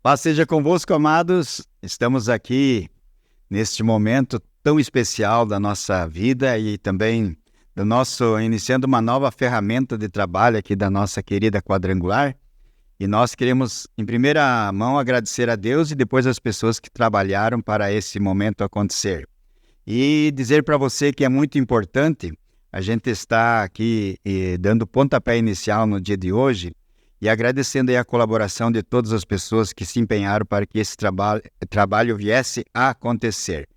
Paz seja convosco, amados. Estamos aqui neste momento tão especial da nossa vida e também iniciando uma nova ferramenta de trabalho aqui da nossa querida Quadrangular. E nós queremos, em primeira mão, agradecer a Deus e depois as pessoas que trabalharam para esse momento acontecer. E dizer para você que é muito importante a gente estar aqui dando pontapé inicial no dia de hoje e agradecendo aí a colaboração de todas as pessoas que se empenharam para que esse trabalho viesse a acontecer.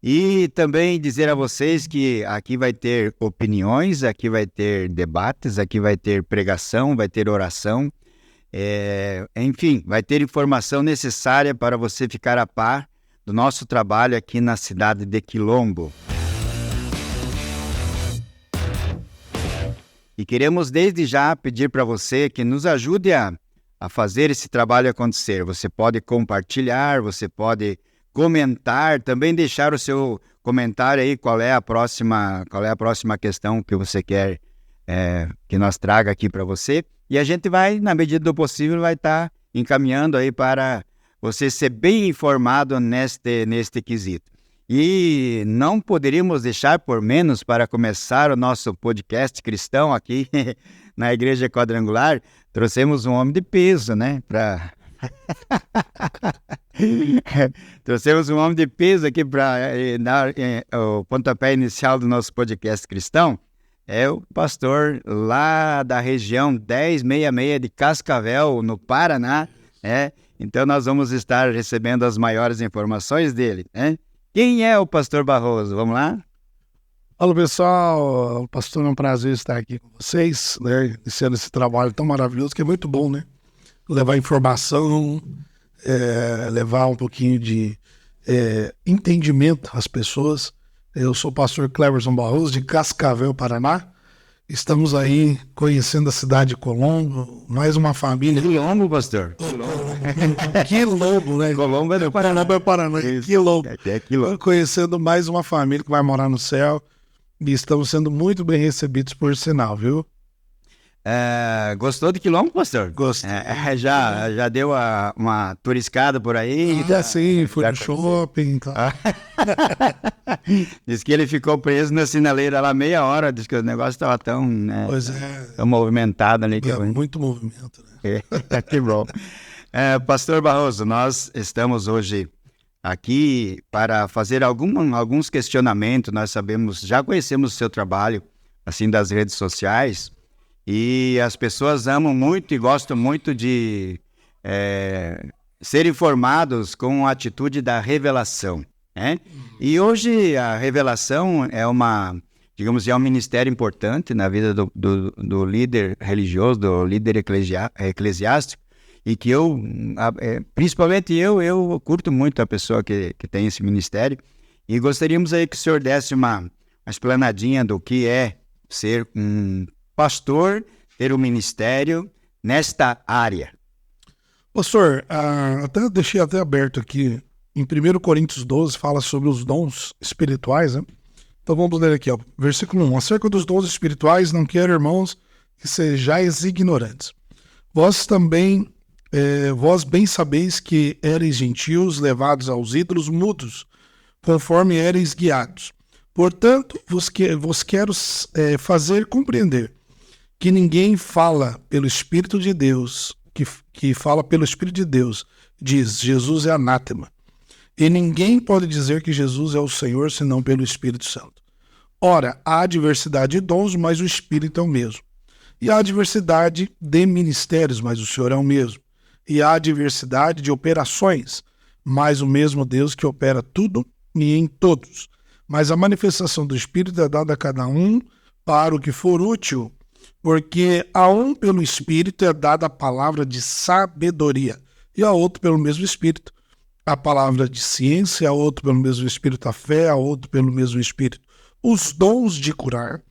E também dizer a vocês que aqui vai ter opiniões, aqui vai ter debates, aqui vai ter pregação, vai ter oração, enfim, vai ter informação necessária para você ficar a par do nosso trabalho aqui na cidade de Quilombo. E queremos desde já pedir para você que nos ajude a fazer esse trabalho acontecer. Você pode compartilhar, você pode comentar, também deixar o seu comentário aí, qual é a próxima questão que você quer que nós traga aqui para você. E a gente vai, na medida do possível, vai estar encaminhando aí para você ser bem informado neste quesito. E não poderíamos deixar por menos para começar o nosso podcast cristão aqui na Igreja Quadrangular. Trouxemos um homem de peso, né? Trouxemos um homem de peso aqui para dar o pontapé inicial do nosso podcast cristão. É o pastor lá da região 1066 de Cascavel, no Paraná. Então nós vamos estar recebendo as maiores informações dele, né? Quem é o pastor Barroso? Vamos lá? Olá, pessoal. Pastor, é um prazer estar aqui com vocês, né? Iniciando esse trabalho tão maravilhoso, que é muito bom, né? Levar informação, levar um pouquinho de entendimento às pessoas. Eu sou o pastor Cleverson Barroso, de Cascavel, Paraná. Estamos aí conhecendo a cidade de Colombo, mais uma família. Quilombo, pastor? Quilombo, né? Colombo é do Paraná para Paraná. Quilombo. Quilombo. Conhecendo mais uma família que vai morar no céu. E estamos sendo muito bem recebidos, por sinal, viu? Gostou de Quilombo, pastor? Gostei. Já deu uma turiscada por aí? Sim, fui no shopping. Tá. Diz que ele ficou preso na sinaleira lá meia hora, diz que o negócio estava tão movimentado ali. Muito movimento, né? Que bom. Pastor Barroso, nós estamos hoje aqui para fazer alguns questionamentos. Nós já conhecemos o seu trabalho, assim, das redes sociais. E as pessoas amam muito e gostam muito de ser informados com a atitude da revelação, né? E hoje a revelação é um ministério importante na vida do líder religioso, do líder eclesiástico, e que principalmente eu curto muito a pessoa que tem esse ministério, e gostaríamos aí que o senhor desse uma explanadinha do que é ser um pastor, ter um ministério nesta área. Pastor, deixei aberto aqui, em 1 Coríntios 12, fala sobre os dons espirituais, né? Então vamos ler aqui, ó, versículo 1. Acerca dos dons espirituais, não quero, irmãos, que sejais ignorantes. Vós bem sabeis que éreis gentios, levados aos ídolos mudos, conforme éreis guiados. Portanto, vos quero fazer compreender que ninguém fala pelo Espírito de Deus, que fala pelo Espírito de Deus, diz, Jesus é anátema. E ninguém pode dizer que Jesus é o Senhor, senão pelo Espírito Santo. Ora, há diversidade de dons, mas o Espírito é o mesmo. E há diversidade de ministérios, mas o Senhor é o mesmo. E há diversidade de operações, mas o mesmo Deus que opera tudo e em todos. Mas a manifestação do Espírito é dada a cada um para o que for útil, porque a um pelo Espírito é dada a palavra de sabedoria, e a outro pelo mesmo Espírito a palavra de ciência, a outro pelo mesmo Espírito a fé, a outro pelo mesmo Espírito os dons de curar,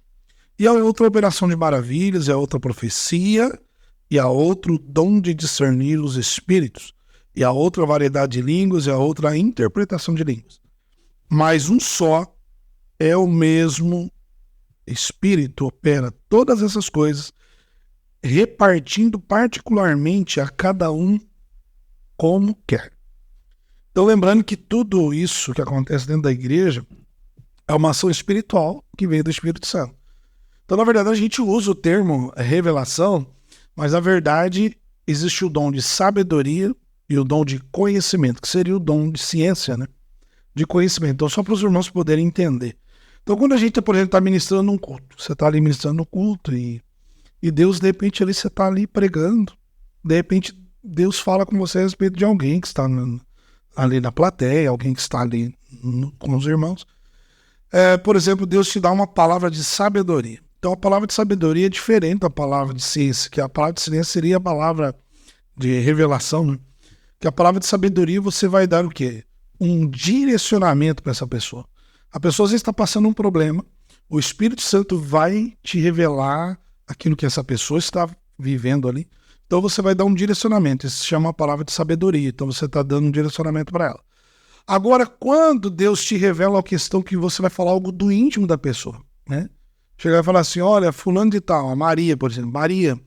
e a outra operação de maravilhas, e a outra profecia, e a outro dom de discernir os espíritos, e a outra variedade de línguas, e a outra interpretação de línguas. Mas um só é o mesmo Espírito, opera todas essas coisas, repartindo particularmente a cada um como quer. Então, lembrando que tudo isso que acontece dentro da igreja é uma ação espiritual que veio do Espírito Santo. Então, na verdade, a gente usa o termo revelação, mas, na verdade, existe o dom de sabedoria e o dom de conhecimento, que seria o dom de ciência, né? De conhecimento. Então, só para os irmãos poderem entender. Então, quando a gente, por exemplo, está ministrando um culto, você está ali ministrando um culto e Deus, de repente, ali você está ali pregando, de repente, Deus fala com você a respeito de alguém que está ali na plateia, alguém que está ali com os irmãos. Por exemplo, Deus te dá uma palavra de sabedoria. Então, a palavra de sabedoria é diferente da palavra de ciência, que a palavra de ciência seria a palavra de revelação, né? Que a palavra de sabedoria você vai dar o quê? Um direcionamento para essa pessoa. A pessoa às vezes está passando um problema, o Espírito Santo vai te revelar aquilo que essa pessoa está vivendo ali. Então você vai dar um direcionamento, isso se chama a palavra de sabedoria, então você está dando um direcionamento para ela. Agora, quando Deus te revela a questão que você vai falar algo do íntimo da pessoa, né? Chegar e falar assim, olha, fulano de tal, a Maria, por exemplo, Maria,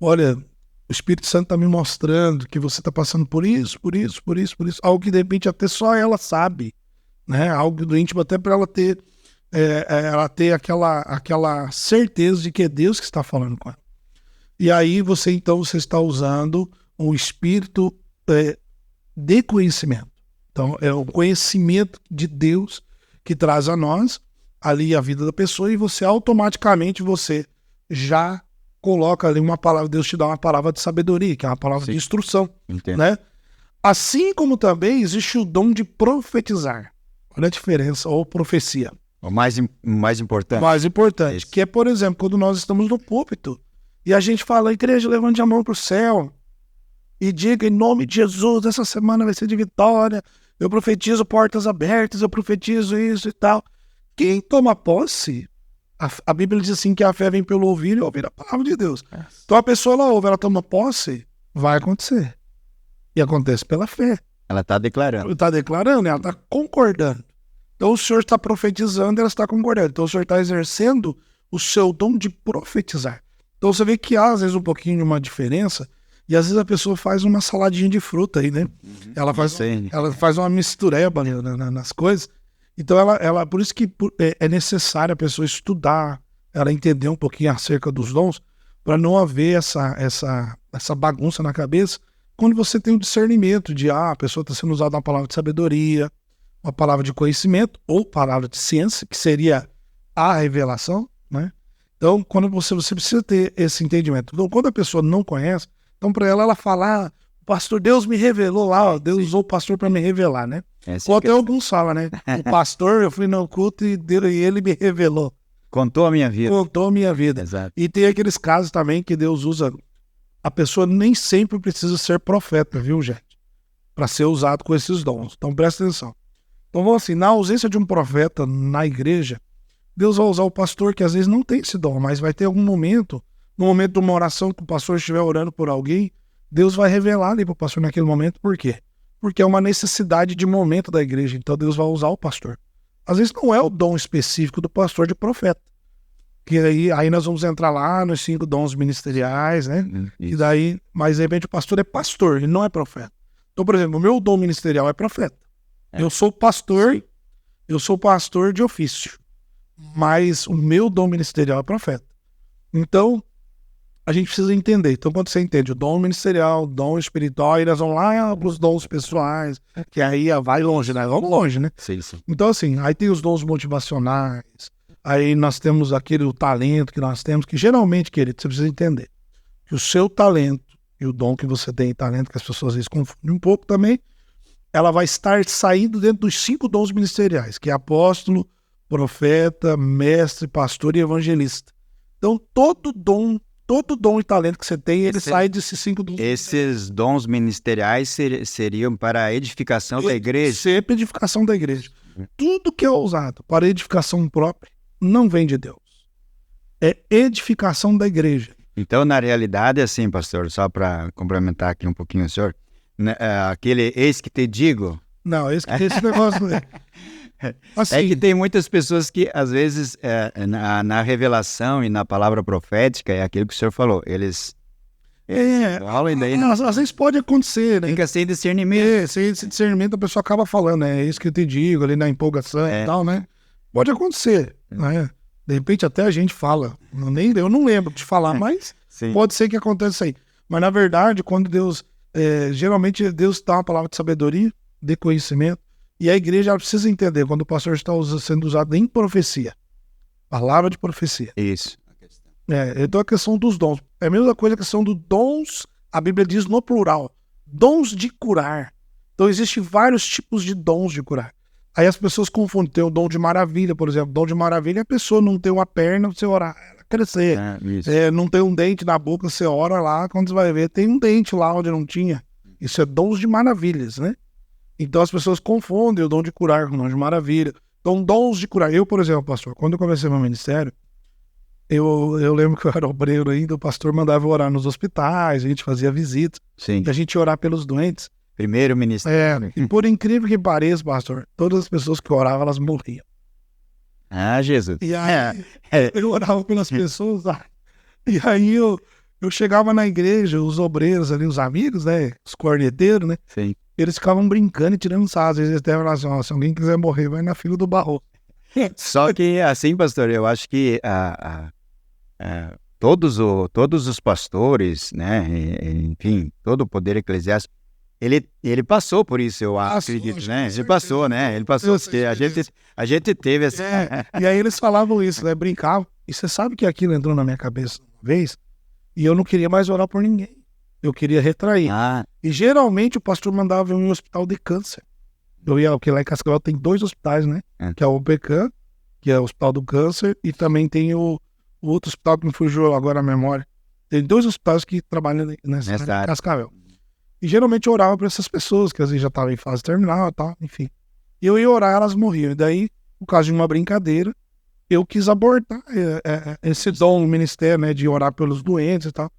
olha, o Espírito Santo está me mostrando que você está passando por isso, algo que de repente até só ela sabe, né? Algo do íntimo até para ela ter, aquela certeza de que é Deus que está falando com ela. E aí você está usando um espírito de conhecimento. Então é o conhecimento de Deus que traz a nós ali a vida da pessoa e você automaticamente já coloca ali uma palavra, Deus te dá uma palavra de sabedoria, que é uma palavra de instrução. Entendo. Né? Assim como também existe o dom de profetizar. Olha a diferença, ou profecia. O mais importante. Mais importante, que é, por exemplo, quando nós estamos no púlpito e a gente fala, igreja, levante a mão para o céu e diga em nome de Jesus, essa semana vai ser de vitória, eu profetizo portas abertas, eu profetizo isso e tal. Quem toma posse, a Bíblia diz assim que a fé vem pelo ouvir e ouvir a palavra de Deus. Então a pessoa, ela ouve, ela toma posse, vai acontecer. E acontece pela fé. Ela está declarando. Está declarando, ela está concordando. Então o Senhor está profetizando, ela está concordando. Então o Senhor está exercendo o seu dom de profetizar. Então você vê que há, às vezes, um pouquinho de uma diferença, e às vezes a pessoa faz uma saladinha de fruta aí, né? Uhum. Ela faz uma mistureba nas coisas. Então por isso que é necessário a pessoa estudar, ela entender um pouquinho acerca dos dons, para não haver essa bagunça na cabeça, quando você tem o discernimento de, a pessoa está sendo usada uma palavra de sabedoria, uma palavra de conhecimento, ou palavra de ciência, que seria a revelação, né? Então, quando você precisa ter esse entendimento. Então, quando a pessoa não conhece, então para ela fala, o pastor, Deus me revelou lá, ó, Deus usou o pastor para me revelar, né? Ou até alguns falam, né? O pastor, eu fui no culto e ele me revelou. Contou a minha vida. Contou a minha vida. Exato. E tem aqueles casos também que Deus usa. A pessoa nem sempre precisa ser profeta, viu, gente? Para ser usado com esses dons. Então, presta atenção. Então, vamos assim, na ausência de um profeta na igreja, Deus vai usar o pastor que às vezes não tem esse dom, mas vai ter algum momento, no momento de uma oração que o pastor estiver orando por alguém, Deus vai revelar ali para o pastor naquele momento. Por quê? Porque é uma necessidade de momento da igreja. Então, Deus vai usar o pastor. Às vezes não é o dom específico do pastor de profeta. Que aí nós vamos entrar lá nos 5 dons ministeriais, né? E daí, mas de repente o pastor é pastor, ele não é profeta. Então, por exemplo, o meu dom ministerial é profeta. Eu sou pastor, eu sou pastor de ofício, mas o meu dom ministerial é profeta. Então, a gente precisa entender. Então, quando você entende o dom ministerial, o dom espiritual, aí nós vamos lá para os dons pessoais, que aí vai longe, né? Vamos longe, né? Sim. Então, assim, aí tem os dons motivacionais, aí nós temos o talento que nós temos, que geralmente, querido, você precisa entender que o seu talento e o dom que você tem, talento que as pessoas às vezes confundem um pouco também, ela vai estar saindo dentro dos 5 dons ministeriais, que é apóstolo, profeta, mestre, pastor e evangelista. Então, todo dom e talento que você tem, ele sai desses 5 dons. Esses dons ministeriais seriam para a edificação da igreja? Sempre edificação da igreja. Tudo que é usado para edificação própria não vem de Deus. É edificação da igreja. Então, na realidade, assim, pastor, só para complementar aqui um pouquinho o senhor, aquele eis que te digo... Não, esse negócio... Assim, é que tem muitas pessoas que, às vezes, na revelação e na palavra profética, é aquilo que o senhor falou, eles Rola e daí às vezes pode acontecer, né? fica sem discernimento. Sem esse discernimento a pessoa acaba falando, é isso que eu te digo, ali na empolgação e tal, né? Pode acontecer, né? De repente até a gente fala, eu não lembro de falar, mas Sim. pode ser que aconteça aí. Mas na verdade, quando Deus, geralmente Deus dá uma palavra de sabedoria, de conhecimento, e a igreja ela precisa entender quando o pastor está sendo usado em profecia, palavra de profecia. Isso. Então a questão dos dons. É a mesma coisa que a questão dos dons, a Bíblia diz no plural. Dons de curar. Então existem vários tipos de dons de curar. Aí as pessoas confundem. Tem o dom de maravilha, por exemplo. Dom de maravilha é a pessoa não tem uma perna, você orar, ela crescer. Não tem um dente na boca, você ora lá, quando você vai ver, tem um dente lá onde não tinha. Isso é dons de maravilhas, né? Então as pessoas confundem o dom de curar com o dom de maravilha. Então dons de curar. Eu, por exemplo, pastor, quando eu comecei meu ministério, eu lembro que eu era obreiro ainda, o pastor mandava eu orar nos hospitais, a gente fazia visitas, Sim. e a gente ia orar pelos doentes. Primeiro ministério. E por incrível que pareça, pastor, todas as pessoas que oravam, elas morriam. Ah, Jesus. E aí, eu orava pelas pessoas, e aí eu chegava na igreja, os obreiros ali, os amigos, né, os corneteiros, né, Sim. eles ficavam brincando e tirando sarro. Às vezes eles até falavam assim, ó, se alguém quiser morrer, vai na fila do barro. Só que assim, pastor, eu acho que todos os pastores, né, enfim, todo o poder eclesiástico, ele passou por isso, eu acredito, né? Ele passou, né? Ele passou, porque a gente teve essa... E aí eles falavam isso, né? Brincavam. E você sabe que aquilo entrou na minha cabeça uma vez, e eu não queria mais orar por ninguém. Eu queria retrair. E geralmente o pastor mandava eu ir em um hospital de câncer. Eu ia, porque lá em Cascavel tem 2 hospitais, né? Que é o OPECAM, que é o Hospital do Câncer, e também tem o outro hospital que me fugiu agora a memória. Tem 2 hospitais que trabalham nessa área de Cascavel. E geralmente eu orava para essas pessoas, que às vezes já estavam em fase terminal e tal, enfim. E eu ia orar, elas morriam. E daí, por causa de uma brincadeira, eu quis abortar esse dom no ministério, né? De orar pelos doentes e tal.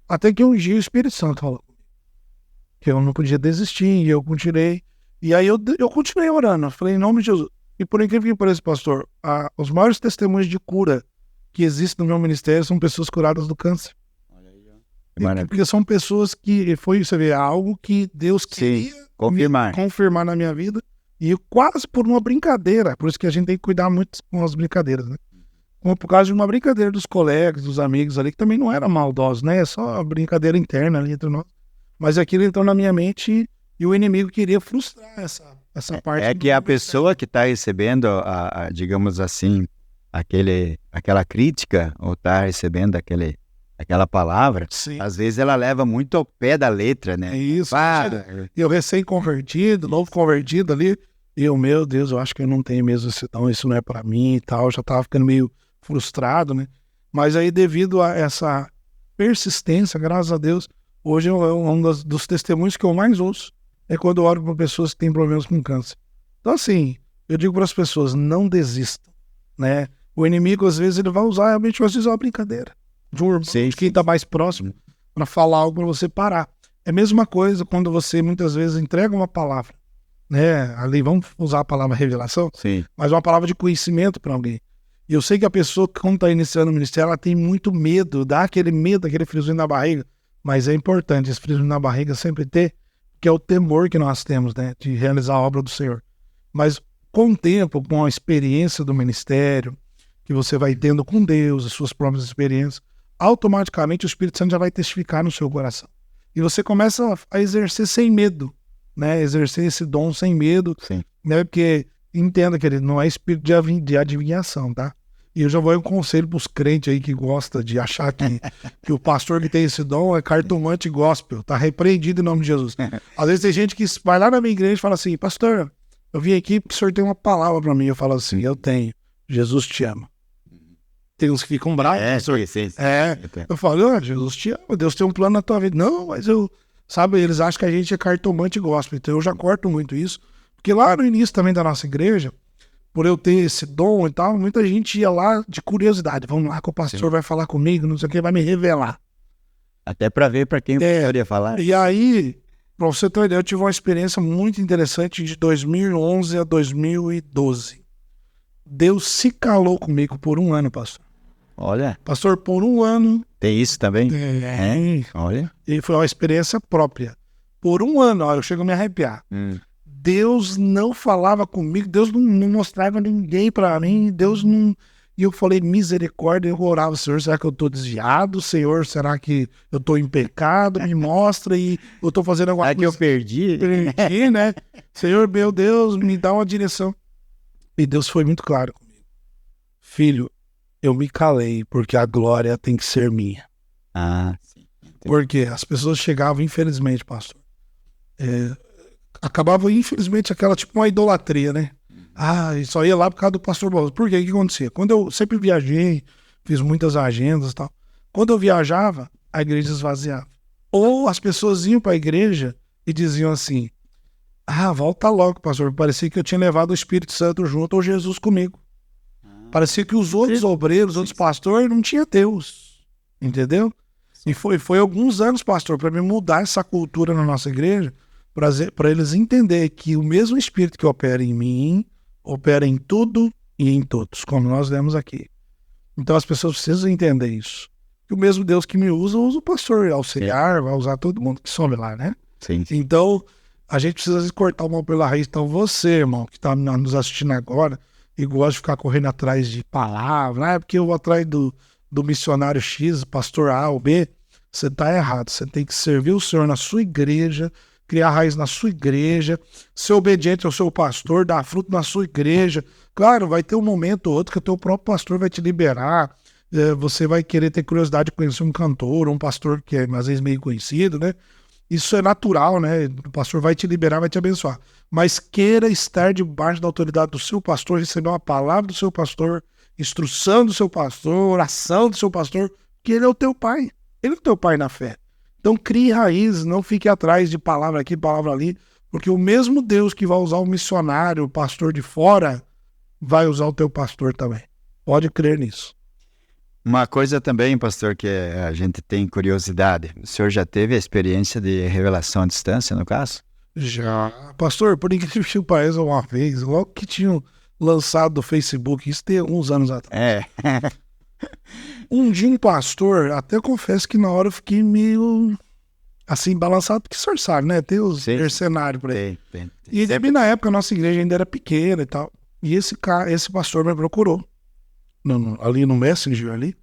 Até que um dia o Espírito Santo falou que eu não podia desistir, e eu continuei. E aí eu continuei orando. Eu falei, em nome de Jesus. E por incrível que pareça, pastor, os maiores testemunhos de cura que existem no meu ministério são pessoas curadas do câncer. Porque são pessoas que, você vê, algo que Deus queria confirmar na minha vida, e quase por uma brincadeira. Por isso que a gente tem que cuidar muito com as brincadeiras, né? Por causa de uma brincadeira dos colegas, dos amigos ali, que também não era maldoso, né? É só brincadeira interna ali entre nós. Mas aquilo entrou na minha mente e o inimigo queria frustrar essa parte. É que a pessoa que está recebendo, digamos assim, aquela crítica, ou está recebendo aquela palavra, às vezes ela leva muito ao pé da letra, né? É isso. Eu recém-convertido, novo convertido ali, e eu, meu Deus, eu acho que eu não tenho mesmo esse dom, isso não é para mim e tal, eu já tava ficando meio frustrado, né? Mas aí, devido a essa persistência, graças a Deus, hoje um dos testemunhos que eu mais ouço é quando eu oro para pessoas que têm problemas com câncer. Então, assim, eu digo para as pessoas, não desistam, né? O inimigo, às vezes, ele vai usar realmente uma brincadeira de um irmão, de quem está mais próximo, para falar algo para você parar. É a mesma coisa quando você, muitas vezes, entrega uma palavra, né? Ali, vamos usar a palavra revelação, mas uma palavra de conhecimento para alguém. E eu sei que a pessoa, quando está iniciando o ministério, ela tem muito medo, dá aquele medo, aquele friozinho na barriga, mas é importante esse friozinho na barriga sempre ter, que é o temor que nós temos, né? De realizar a obra do Senhor. Mas com o tempo, com a experiência do ministério, que você vai tendo com Deus, as suas próprias experiências, automaticamente o Espírito Santo já vai testificar no seu coração. E você começa a exercer sem medo, né? Exercer esse dom sem medo, né? Porque entenda que ele não é espírito de adivinhação, tá? E eu já vou dar um conselho para os crentes aí que gostam de achar que o pastor que tem esse dom é cartomante gospel, tá repreendido em nome de Jesus. Às vezes tem gente que vai lá na minha igreja e fala assim, pastor, eu vim aqui porque o senhor tem uma palavra para mim. Eu falo assim, eu tenho, Jesus te ama. Tem uns que ficam bravos. Eu falo, Jesus te ama, Deus tem um plano na tua vida. Não, mas eles acham que a gente é cartomante gospel, então eu já corto muito isso. Porque lá no início também da nossa igreja, por eu ter esse dom e tal, muita gente ia lá de curiosidade. Vamos lá que o pastor vai falar comigo, não sei o que, vai me revelar. Até para ver para quem poderia falar. E aí, para você ter uma ideia, eu tive uma experiência muito interessante de 2011 a 2012. Deus se calou comigo por um ano, pastor. Olha, Pastor, por um ano, tem isso também? Olha. e foi uma experiência própria. Por um ano, ó, eu chego a me arrepiar. Deus não falava comigo, Deus não mostrava ninguém pra mim, Deus não... E eu falei, misericórdia, eu orava, Senhor, será que eu tô desviado? Senhor, será que eu tô em pecado? Me mostra e eu tô fazendo alguma Será que eu perdi? Perdi, né? Senhor, meu Deus, me dá uma direção. E Deus foi muito claro comigo. Filho, eu me calei porque a glória tem que ser minha. Sim. Porque as pessoas chegavam, infelizmente, pastor, acabava, infelizmente, aquela tipo uma idolatria, né? Só ia lá por causa do pastor Barroso. Por quê? O que acontecia? Quando eu sempre viajei, fiz muitas agendas e tal. Quando eu viajava, a igreja esvaziava. Ou as pessoas iam para a igreja e diziam assim, volta logo, pastor. Parecia que eu tinha levado o Espírito Santo junto ou Jesus comigo. Parecia que os outros obreiros, os outros pastores, não tinham Deus. Entendeu? E foi alguns anos, pastor, para me mudar essa cultura na nossa igreja, para eles entenderem que o mesmo Espírito que opera em mim, opera em tudo e em todos, como nós lemos aqui. Então as pessoas precisam entender isso. Que o mesmo Deus que me usa o pastor auxiliar, vai usar todo mundo que some lá, né? Sim. Então, a gente precisa cortar o mal pela raiz. Então você, irmão, que está nos assistindo agora e gosta de ficar correndo atrás de palavra, porque eu vou atrás do missionário X, pastor A ou B, você está errado. Você tem que servir o Senhor na sua igreja, criar raiz na sua igreja, ser obediente ao seu pastor, dar fruto na sua igreja. Claro, vai ter um momento ou outro que o teu próprio pastor vai te liberar, você vai querer ter curiosidade de conhecer um cantor, um pastor que é às vezes meio conhecido, né? Isso é natural, né? O pastor vai te liberar, vai te abençoar. Mas queira estar debaixo da autoridade do seu pastor, receber uma palavra do seu pastor, instrução do seu pastor, oração do seu pastor, que ele é o teu pai. Ele é o teu pai na fé. Então crie raízes, não fique atrás de palavra aqui, palavra ali, porque o mesmo Deus que vai usar o missionário, o pastor de fora, vai usar o teu pastor também. Pode crer nisso. Uma coisa também, pastor, que a gente tem curiosidade. O senhor já teve a experiência de revelação à distância, no caso? Já. Pastor, por incrível que pareça, uma vez, logo que tinham lançado do Facebook, isso tem uns anos atrás. Um dia um pastor, até confesso que na hora eu fiquei meio assim, balançado, porque o senhor sabe, né? Tem os mercenários por aí. E também na época a nossa igreja ainda era pequena e tal. E esse pastor me procurou. Ali no Messenger ali.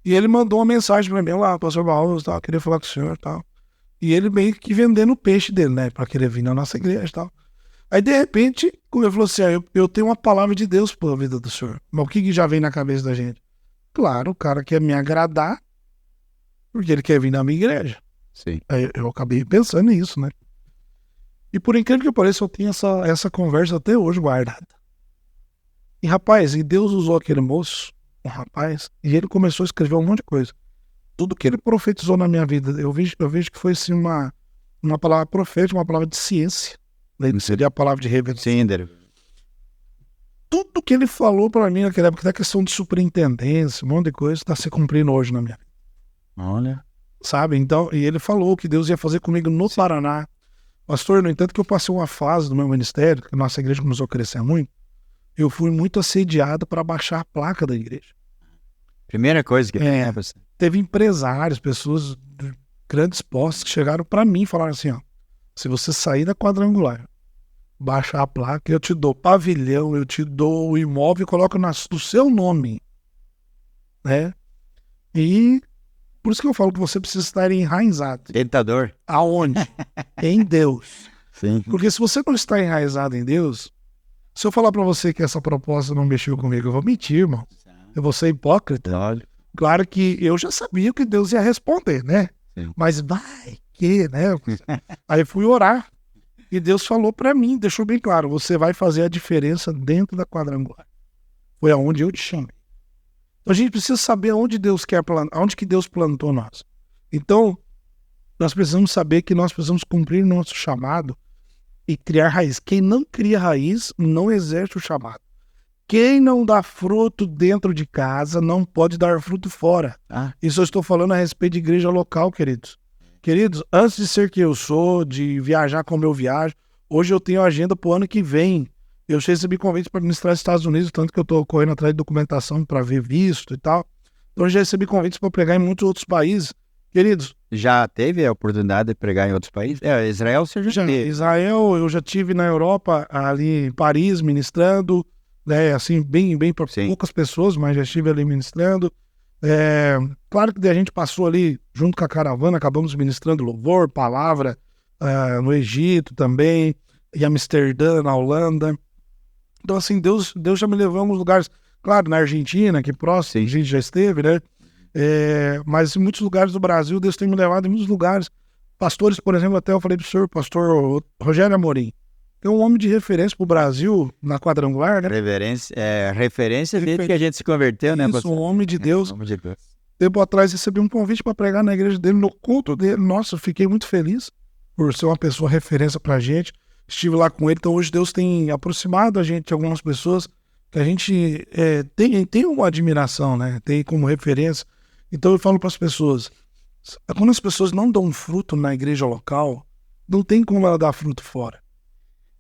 E ele mandou uma mensagem pra mim, pastor Barroso, tal, queria falar com o senhor e tal. E ele meio que vendendo o peixe dele, né? Pra querer vir na nossa igreja e tal. Aí, de repente, ele falou assim, eu tenho uma palavra de Deus pela vida do senhor. Mas o que já vem na cabeça da gente? Claro, o cara quer me agradar porque ele quer vir na minha igreja. Sim. Aí eu acabei pensando nisso, né? E por incrível que pareça, eu tenho essa conversa até hoje guardada. E rapaz, Deus usou aquele moço, um rapaz, e ele começou a escrever um monte de coisa. Tudo que ele profetizou na minha vida, eu vejo que foi assim uma palavra profética, uma palavra de ciência. Seria a palavra de revelação. Sim, Tudo que ele falou para mim naquela época, da questão de superintendência, um monte de coisa, está se cumprindo hoje na minha vida. Olha. Sabe? Então, e ele falou que Deus ia fazer comigo no Paraná. Pastor, no entanto que eu passei uma fase do meu ministério, que a nossa igreja começou a crescer muito, eu fui muito assediado para baixar a placa da igreja. Primeira coisa que... Teve empresários, pessoas de grandes postos que chegaram para mim e falaram assim, se você sair da quadrangular, baixar a placa, eu te dou pavilhão, eu te dou o imóvel e coloco do seu nome, né? E por isso que eu falo que você precisa estar enraizado. Tentador. Aonde? Em Deus. Sim. Porque se você não está enraizado em Deus, se eu falar para você que essa proposta não mexeu comigo, eu vou mentir, irmão. Eu vou ser hipócrita. Olha. Claro que eu já sabia que Deus ia responder, né? Sim. Mas vai que, né? Aí fui orar. E Deus falou para mim, deixou bem claro, você vai fazer a diferença dentro da quadrangular. Foi aonde eu te chamei. Então a gente precisa saber aonde Deus quer plantar, aonde que Deus plantou nós. Então, nós precisamos saber que nós precisamos cumprir nosso chamado e criar raiz. Quem não cria raiz, não exerce o chamado. Quem não dá fruto dentro de casa, não pode dar fruto fora. Isso eu estou falando a respeito de igreja local, queridos. Queridos, antes de ser quem eu sou, de viajar como eu viajo, hoje eu tenho agenda para o ano que vem. Eu recebi convite para ministrar nos Estados Unidos, tanto que eu estou correndo atrás de documentação para ver visto e tal. Então eu já recebi convites para pregar em muitos outros países. Queridos, Já teve a oportunidade de pregar em outros países? Israel você já teve. Israel, eu já tive na Europa, ali em Paris, ministrando, né, assim, bem para Sim. poucas pessoas, mas já estive ali ministrando. Claro que a gente passou ali junto com a caravana, acabamos ministrando louvor, palavra, no Egito também, em Amsterdã, na Holanda. Então, assim, Deus já me levou a alguns lugares, claro, na Argentina, que próximo, a gente já esteve, né? Mas em muitos lugares do Brasil, Deus tem me levado em muitos lugares. Pastores, por exemplo, até eu falei pro senhor, pastor Rogério Amorim, é um homem de referência pro Brasil na quadrangular, né? Referência desde que a gente se converteu, né? Isso, um homem de Deus. Homem de Deus. Tempo atrás recebi um convite para pregar na igreja dele, no culto dele. Nossa, eu fiquei muito feliz por ser uma pessoa referência pra gente. Estive lá com ele, então hoje Deus tem aproximado a gente de algumas pessoas que a gente tem uma admiração, né? Tem como referência. Então eu falo para as pessoas, quando as pessoas não dão fruto na igreja local, não tem como ela dar fruto fora.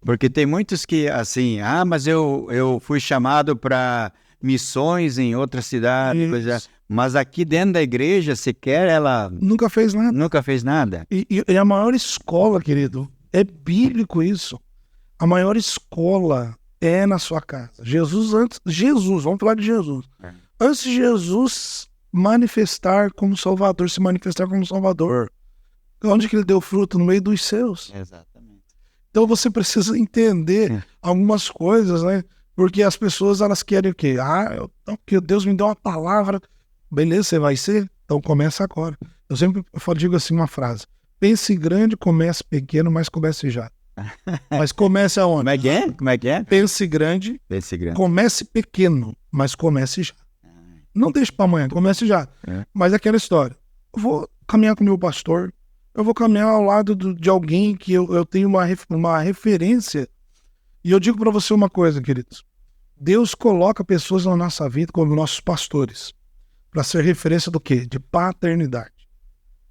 Porque tem muitos que, assim, mas eu fui chamado para missões em outra cidade, mas aqui dentro da igreja, sequer ela Nunca fez nada. nunca fez nada. E a maior escola, querido, é bíblico isso. A maior escola é na sua casa. Jesus, vamos falar de Jesus. Antes de Jesus manifestar como Salvador, se manifestar como Salvador, onde que ele deu fruto? No meio dos seus. Exatamente. Então você precisa entender algumas coisas, né? Porque as pessoas, elas querem o quê? Que Deus me deu uma palavra. Beleza, você vai ser? Então começa agora. Eu sempre digo assim uma frase. Pense grande, comece pequeno, mas comece já. Mas comece aonde? Como é que é? Pense grande, comece pequeno, mas comece já. Não deixe para amanhã, comece já. Mas é aquela história. Eu vou caminhar com o meu pastor, eu vou caminhar ao lado de alguém que eu tenho uma referência. E eu digo para você uma coisa, queridos. Deus coloca pessoas na nossa vida como nossos pastores, para ser referência do quê? De paternidade.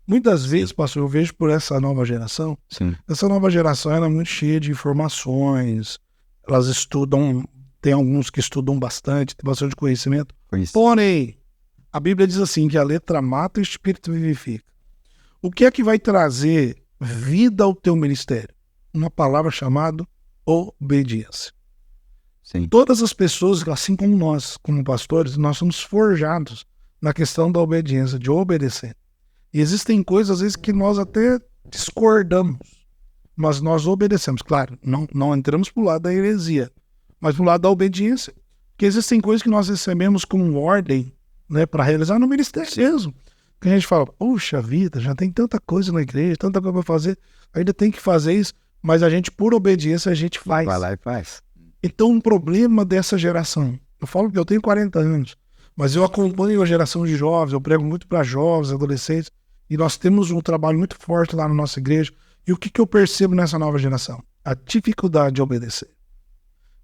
Muitas vezes, pastor, eu vejo por essa nova geração, essa nova geração ela é muito cheia de informações, elas estudam, tem alguns que estudam bastante, tem bastante conhecimento. Porém, a Bíblia diz assim, que a letra mata e o espírito vivifica. O que é que vai trazer vida ao teu ministério? Uma palavra chamada obediência. Sim. Todas as pessoas, assim como nós, como pastores, nós somos forjados na questão da obediência, de obedecer. E existem coisas, às vezes, que nós até discordamos, mas nós obedecemos. Claro, não entramos para o lado da heresia, mas para o lado da obediência. Porque existem coisas que nós recebemos como ordem, né, para realizar no ministério mesmo. Que a gente fala, puxa vida, já tem tanta coisa na igreja, tanta coisa para fazer, ainda tem que fazer isso, mas a gente, por obediência, a gente faz. Vai lá e faz. Então, um problema dessa geração, eu falo que eu tenho 40 anos, mas eu acompanho a geração de jovens, eu prego muito para jovens, adolescentes, e nós temos um trabalho muito forte lá na nossa igreja. E o que eu percebo nessa nova geração? A dificuldade de obedecer.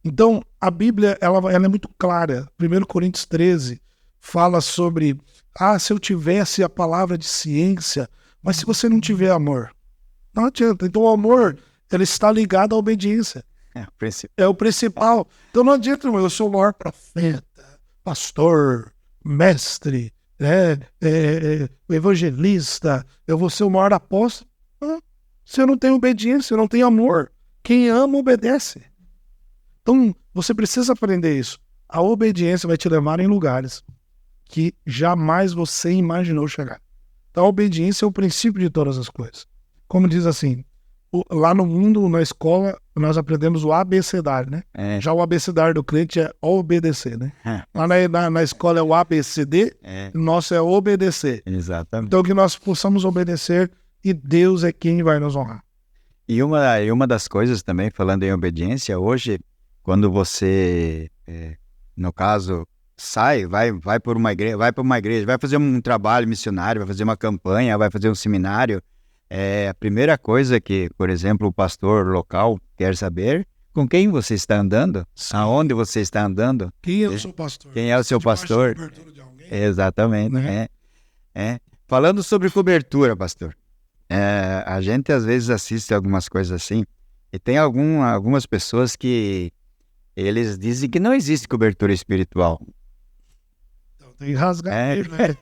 Então, a Bíblia ela é muito clara. 1 Coríntios 13 fala sobre, se eu tivesse a palavra de ciência, mas se você não tiver amor, não adianta. Então, o amor ele está ligado à obediência. É o principal. Então, não adianta, irmão, eu sou o maior profeta, pastor, mestre, evangelista, eu vou ser o maior apóstolo. Se eu não tenho obediência, eu não tenho amor. Quem ama, obedece. Então, você precisa aprender isso. A obediência vai te levar em lugares que jamais você imaginou chegar. Então, a obediência é o princípio de todas as coisas. Como diz assim, lá no mundo, na escola, nós aprendemos o abecedário, né? Já o abecedário do crente é obedecer, né? Lá na escola é o ABCD, o nosso é obedecer. Exatamente. Então que nós possamos obedecer e Deus é quem vai nos honrar. E uma das coisas também, falando em obediência, hoje, quando você, no caso, vai para uma igreja, vai fazer um trabalho missionário, vai fazer uma campanha, vai fazer um seminário, a primeira coisa que, por exemplo, o pastor local quer saber, com quem você está andando, aonde você está andando. Quem é o seu pastor? Quem é o seu pastor? Exatamente. Né? Falando sobre cobertura, pastor, a gente às vezes assiste algumas coisas assim, e tem algumas pessoas que eles dizem que não existe cobertura espiritual. Tem que rasgar ele, né?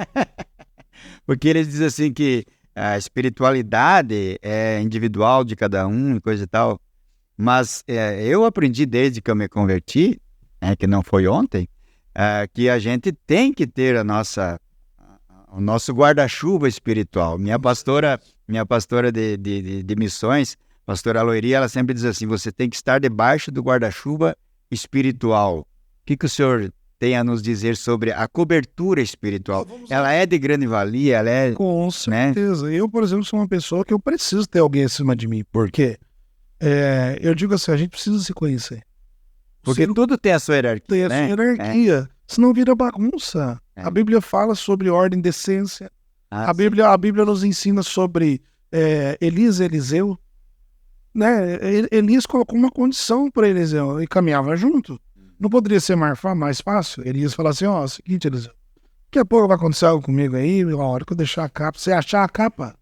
Porque eles dizem assim que a espiritualidade é individual de cada um e coisa e tal. Mas eu aprendi desde que eu me converti, né, que não foi ontem, que a gente tem que ter o nosso guarda-chuva espiritual. Minha pastora de missões, pastora Loiri, ela sempre diz assim, você tem que estar debaixo do guarda-chuva espiritual. O que o senhor tem a nos dizer sobre a cobertura espiritual? Ela é de grande valia, ela é... Com certeza. Né? Eu, por exemplo, sou uma pessoa que eu preciso ter alguém acima de mim. Por quê? Eu digo assim, a gente precisa se conhecer. Porque tudo tem a sua hierarquia. Tem a sua hierarquia. Senão vira bagunça. A Bíblia fala sobre ordem e decência. A Bíblia nos ensina sobre Elias e Eliseu. Né? Elias colocou uma condição para Eliseu e caminhava junto. Não poderia ser mais fácil? Elias falou assim, ó, seguinte, Eliseu, daqui a pouco vai acontecer algo comigo aí, a hora que eu deixar a capa, você achar a capa.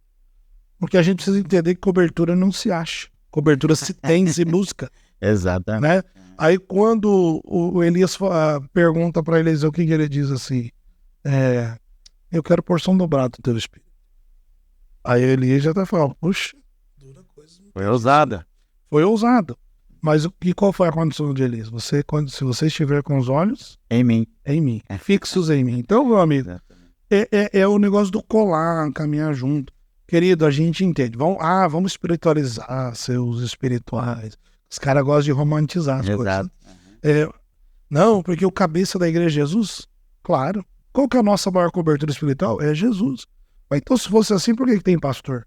Porque a gente precisa entender que cobertura não se acha. Cobertura se tem, se busca. Exatamente. Né? Aí quando o Elias pergunta para Eliseu, o que ele diz assim? Eu quero porção dobrada do teu espírito. Aí Elias já tá falando, puxa, dura coisa. Foi ousada. Foi ousado. Mas qual foi a condição de Elias? Se você estiver com os olhos... Em mim. Em mim. Fixos em mim. Então, meu amigo, é o negócio do colar, caminhar junto. Querido, a gente entende. Vamos espiritualizar, seus espirituais. Os caras gostam de romantizar as coisas. Não, porque o cabeça da igreja é Jesus? Claro. Qual que é a nossa maior cobertura espiritual? É Jesus. Mas então, se fosse assim, por que tem pastor?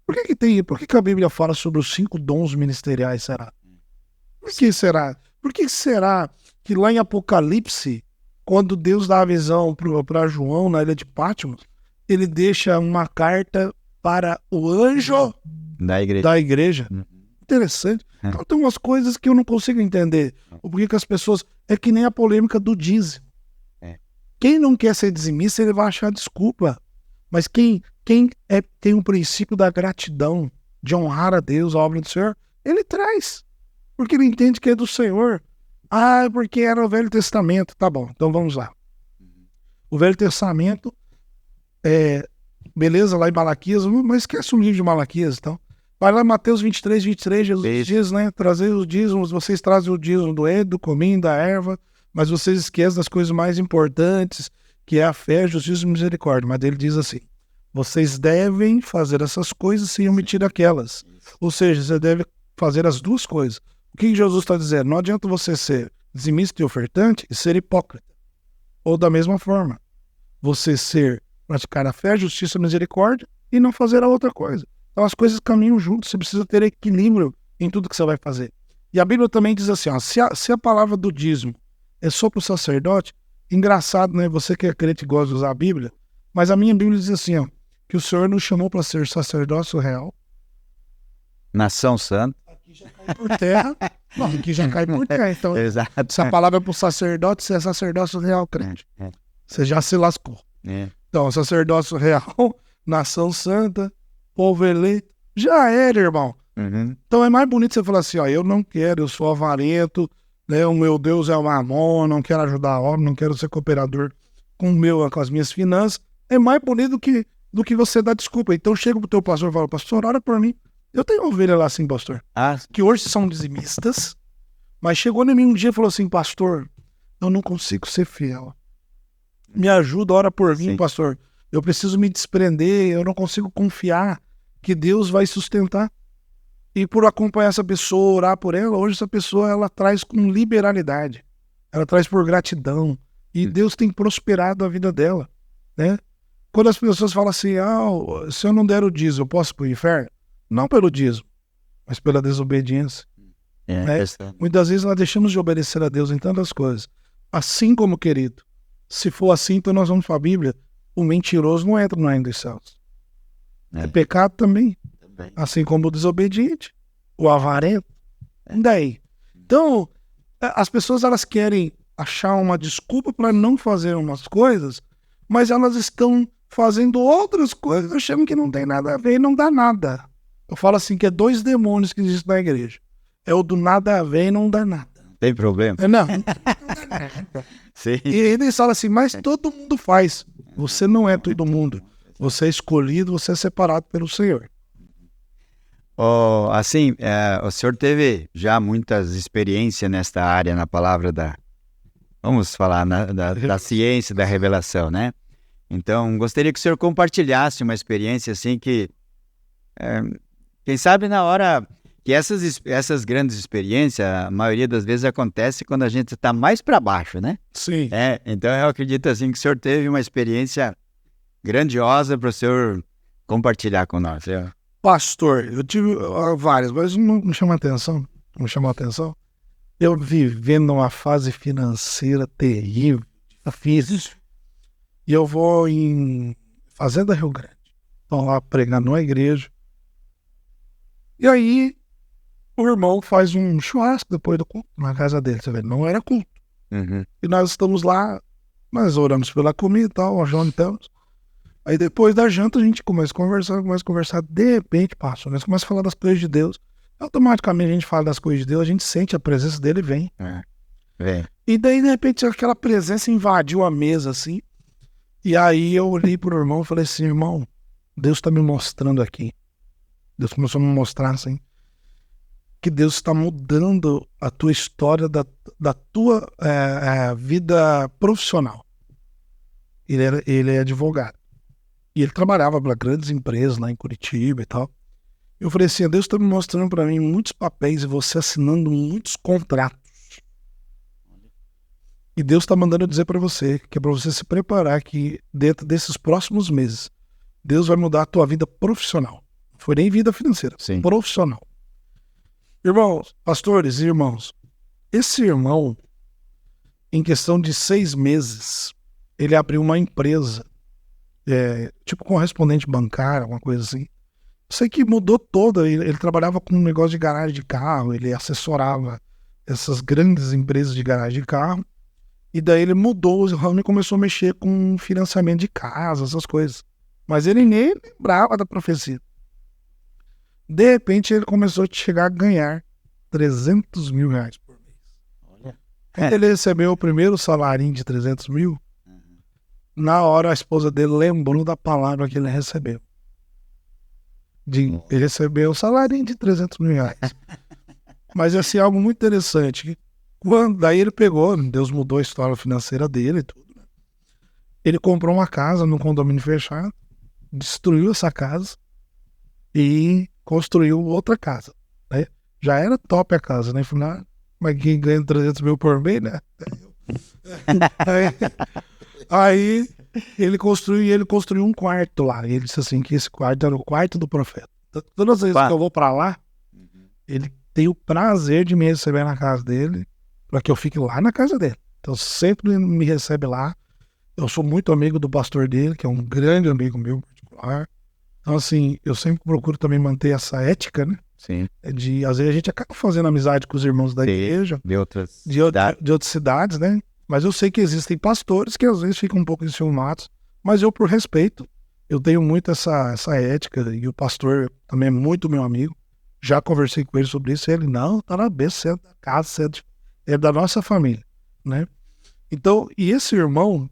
Por que a Bíblia fala sobre os 5 dons ministeriais, será? Por que será? Por que será que lá em Apocalipse, quando Deus dá a visão para João na ilha de Patmos, ele deixa uma carta para o anjo da igreja? Interessante. Então tem umas coisas que eu não consigo entender. Por que as pessoas... É que nem a polêmica do dízimo. Quem não quer ser dizimista, ele vai achar desculpa. Mas quem tem o princípio da gratidão, de honrar a Deus, a obra do Senhor, ele traz. Porque ele entende que é do Senhor. Porque era o Velho Testamento. Tá bom, então vamos lá. O Velho Testamento, beleza, lá em Malaquias, mas esquece o livro de Malaquias, então. Vai lá em Mateus 23, Jesus diz, né, trazer os dízimos, vocês trazem o dízimo do cominho, da erva, mas vocês esquecem das coisas mais importantes, que é a fé, justiça e misericórdia. Mas ele diz assim, vocês devem fazer essas coisas sem omitir aquelas. Ou seja, você deve fazer as duas coisas. O que Jesus está dizendo? Não adianta você ser dizimista e ofertante e ser hipócrita. Ou da mesma forma, você praticar a fé, justiça e misericórdia e não fazer a outra coisa. Então as coisas caminham juntos, você precisa ter equilíbrio em tudo que você vai fazer. E a Bíblia também diz assim, se a palavra do dízimo é só para o sacerdote, engraçado, né? Você que é crente e gosta de usar a Bíblia, mas a minha Bíblia diz assim, que o Senhor nos chamou para ser sacerdócio real. Nação santa. Aqui já cai por terra. Não, aqui já cai por terra. Então, exato. Se a palavra é para o sacerdote, você é sacerdócio real, crente. Você já se lascou. Então, sacerdócio real, nação santa, povo eleito, já era, irmão. Então é mais bonito você falar assim, eu não quero, eu sou avarento, né? O meu Deus é o Mamon, não quero ajudar a obra, não quero ser cooperador com as minhas finanças. É mais bonito do que você dar desculpa. Então chega pro teu pastor e fala, pastor, ora por mim. Eu tenho ovelha lá assim, pastor, que hoje são dizimistas, mas chegou em mim um dia e falou assim, pastor, eu não consigo ser fiel. Me ajuda, ora por mim, pastor. Eu preciso me desprender, eu não consigo confiar que Deus vai sustentar. E por acompanhar essa pessoa, orar por ela, hoje essa pessoa ela traz com liberalidade. Ela traz por gratidão. E Deus tem prosperado a vida dela, né? Quando as pessoas falam assim, se eu não der o dízimo, eu posso ir para o inferno? Não pelo dízimo, mas pela desobediência. Né? Muitas vezes nós deixamos de obedecer a Deus em tantas coisas. Assim como, querido, se for assim, então nós vamos para a Bíblia, o mentiroso não entra no reino dos céus. É pecado também. Assim como o desobediente, o avarento. E daí? Então, as pessoas elas querem achar uma desculpa para não fazer umas coisas, mas elas estão fazendo outras coisas achando que não tem nada a ver e não dá nada. Eu falo assim que é 2 demônios que existem na igreja. É o do nada a ver e não dá nada. Tem problema? Não dá Sim. E eles falam assim, mas todo mundo faz. Você não é todo mundo. Você é escolhido, você é separado pelo Senhor. Assim, o senhor teve já muitas experiências nesta área, na palavra vamos falar, da ciência, da revelação, né? Então, gostaria que o senhor compartilhasse uma experiência assim que, quem sabe na hora que essas grandes experiências, a maioria das vezes acontece quando a gente está mais para baixo, né? Sim. Então eu acredito assim que o senhor teve uma experiência grandiosa para o senhor compartilhar com nós. Pastor, eu tive várias, mas não me chama atenção. Não me chamou a atenção. Eu vivendo uma fase financeira terrível, difícil. E eu vou em Fazenda Rio Grande. Estão lá pregando numa igreja. E aí, o irmão faz um churrasco depois do culto na casa dele. Você vê, não era culto. Uhum. E nós estamos lá, nós oramos pela comida e tal, jantamos. Aí depois da janta a gente começa a conversar, de repente passa, nós começamos a falar das coisas de Deus. Automaticamente a gente fala das coisas de Deus, a gente sente a presença dele e vem. Vem. E daí de repente aquela presença invadiu a mesa assim. E aí eu olhei pro irmão e falei assim, irmão, Deus está me mostrando aqui. Deus começou a me mostrar assim, que Deus está mudando a tua história da tua vida profissional. Ele é advogado. E ele trabalhava para grandes empresas lá em Curitiba e tal. Eu falei assim, Deus está me mostrando para mim muitos papéis e você assinando muitos contratos. E Deus está mandando eu dizer para você, que é para você se preparar que dentro desses próximos meses, Deus vai mudar a tua vida profissional. Não foi nem vida financeira, Sim. Profissional. Irmãos, pastores e irmãos, esse irmão, em questão de 6 meses, ele abriu uma empresa, tipo correspondente bancário, alguma coisa assim. Sei que mudou toda, ele trabalhava com um negócio de garagem de carro, ele assessorava essas grandes empresas de garagem de carro, e daí ele mudou o ramo e começou a mexer com financiamento de casa, essas coisas. Mas ele nem lembrava da profecia. De repente ele começou a chegar a ganhar 300 mil reais por mês. Olha. Ele recebeu o primeiro salarinho de 300 mil, na hora a esposa dele lembrou da palavra que ele recebeu. Ele recebeu o salário de 300 mil reais. Mas assim, algo muito interessante. Daí ele pegou, Deus mudou a história financeira dele e tudo. Né? Ele comprou uma casa num condomínio fechado, destruiu essa casa e construiu outra casa. Né? Já era top a casa, né? Falei, mas quem ganha 300 mil por mês, né? Aí ele construiu um quarto lá. E ele disse assim que esse quarto era o quarto do profeta. Todas as vezes que eu vou pra lá, ele tem o prazer de me receber na casa dele, para que eu fique lá na casa dele. Então sempre me recebe lá. Eu sou muito amigo do pastor dele, que é um grande amigo meu particular. Então assim, eu sempre procuro também manter essa ética, né? Sim. Às vezes a gente acaba fazendo amizade com os irmãos da igreja, de outras cidades, né? Mas eu sei que existem pastores que às vezes ficam um pouco enciumados, mas eu, por respeito, eu tenho muito essa ética, e o pastor também é muito meu amigo. Já conversei com ele sobre isso, e ele, não, tá na beça, você é da casa, você é da nossa família, né? Então, e esse irmão,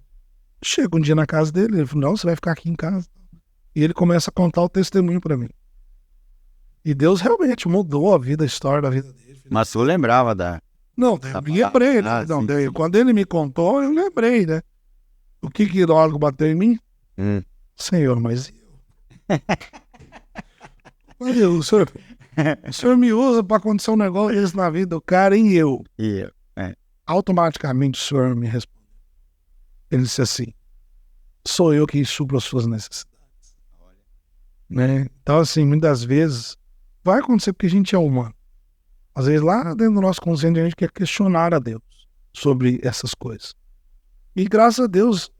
chega um dia na casa dele, ele falou, não, você vai ficar aqui em casa. E ele começa a contar o testemunho para mim. E Deus realmente mudou a história da vida dele. Mas tu lembrava Não, eu lembrei, né? Não, sim. Quando ele me contou, eu lembrei, né? O que logo bateu em mim? Senhor, mas eu... o senhor me usa para acontecer um negócio desse na vida do cara e eu. Automaticamente o senhor me respondeu. Ele disse assim, sou eu que supro as suas necessidades. Né? Então, assim, muitas vezes vai acontecer porque a gente é humano. Às vezes lá dentro do nosso consciente a gente quer questionar a Deus sobre essas coisas. E graças a Deus,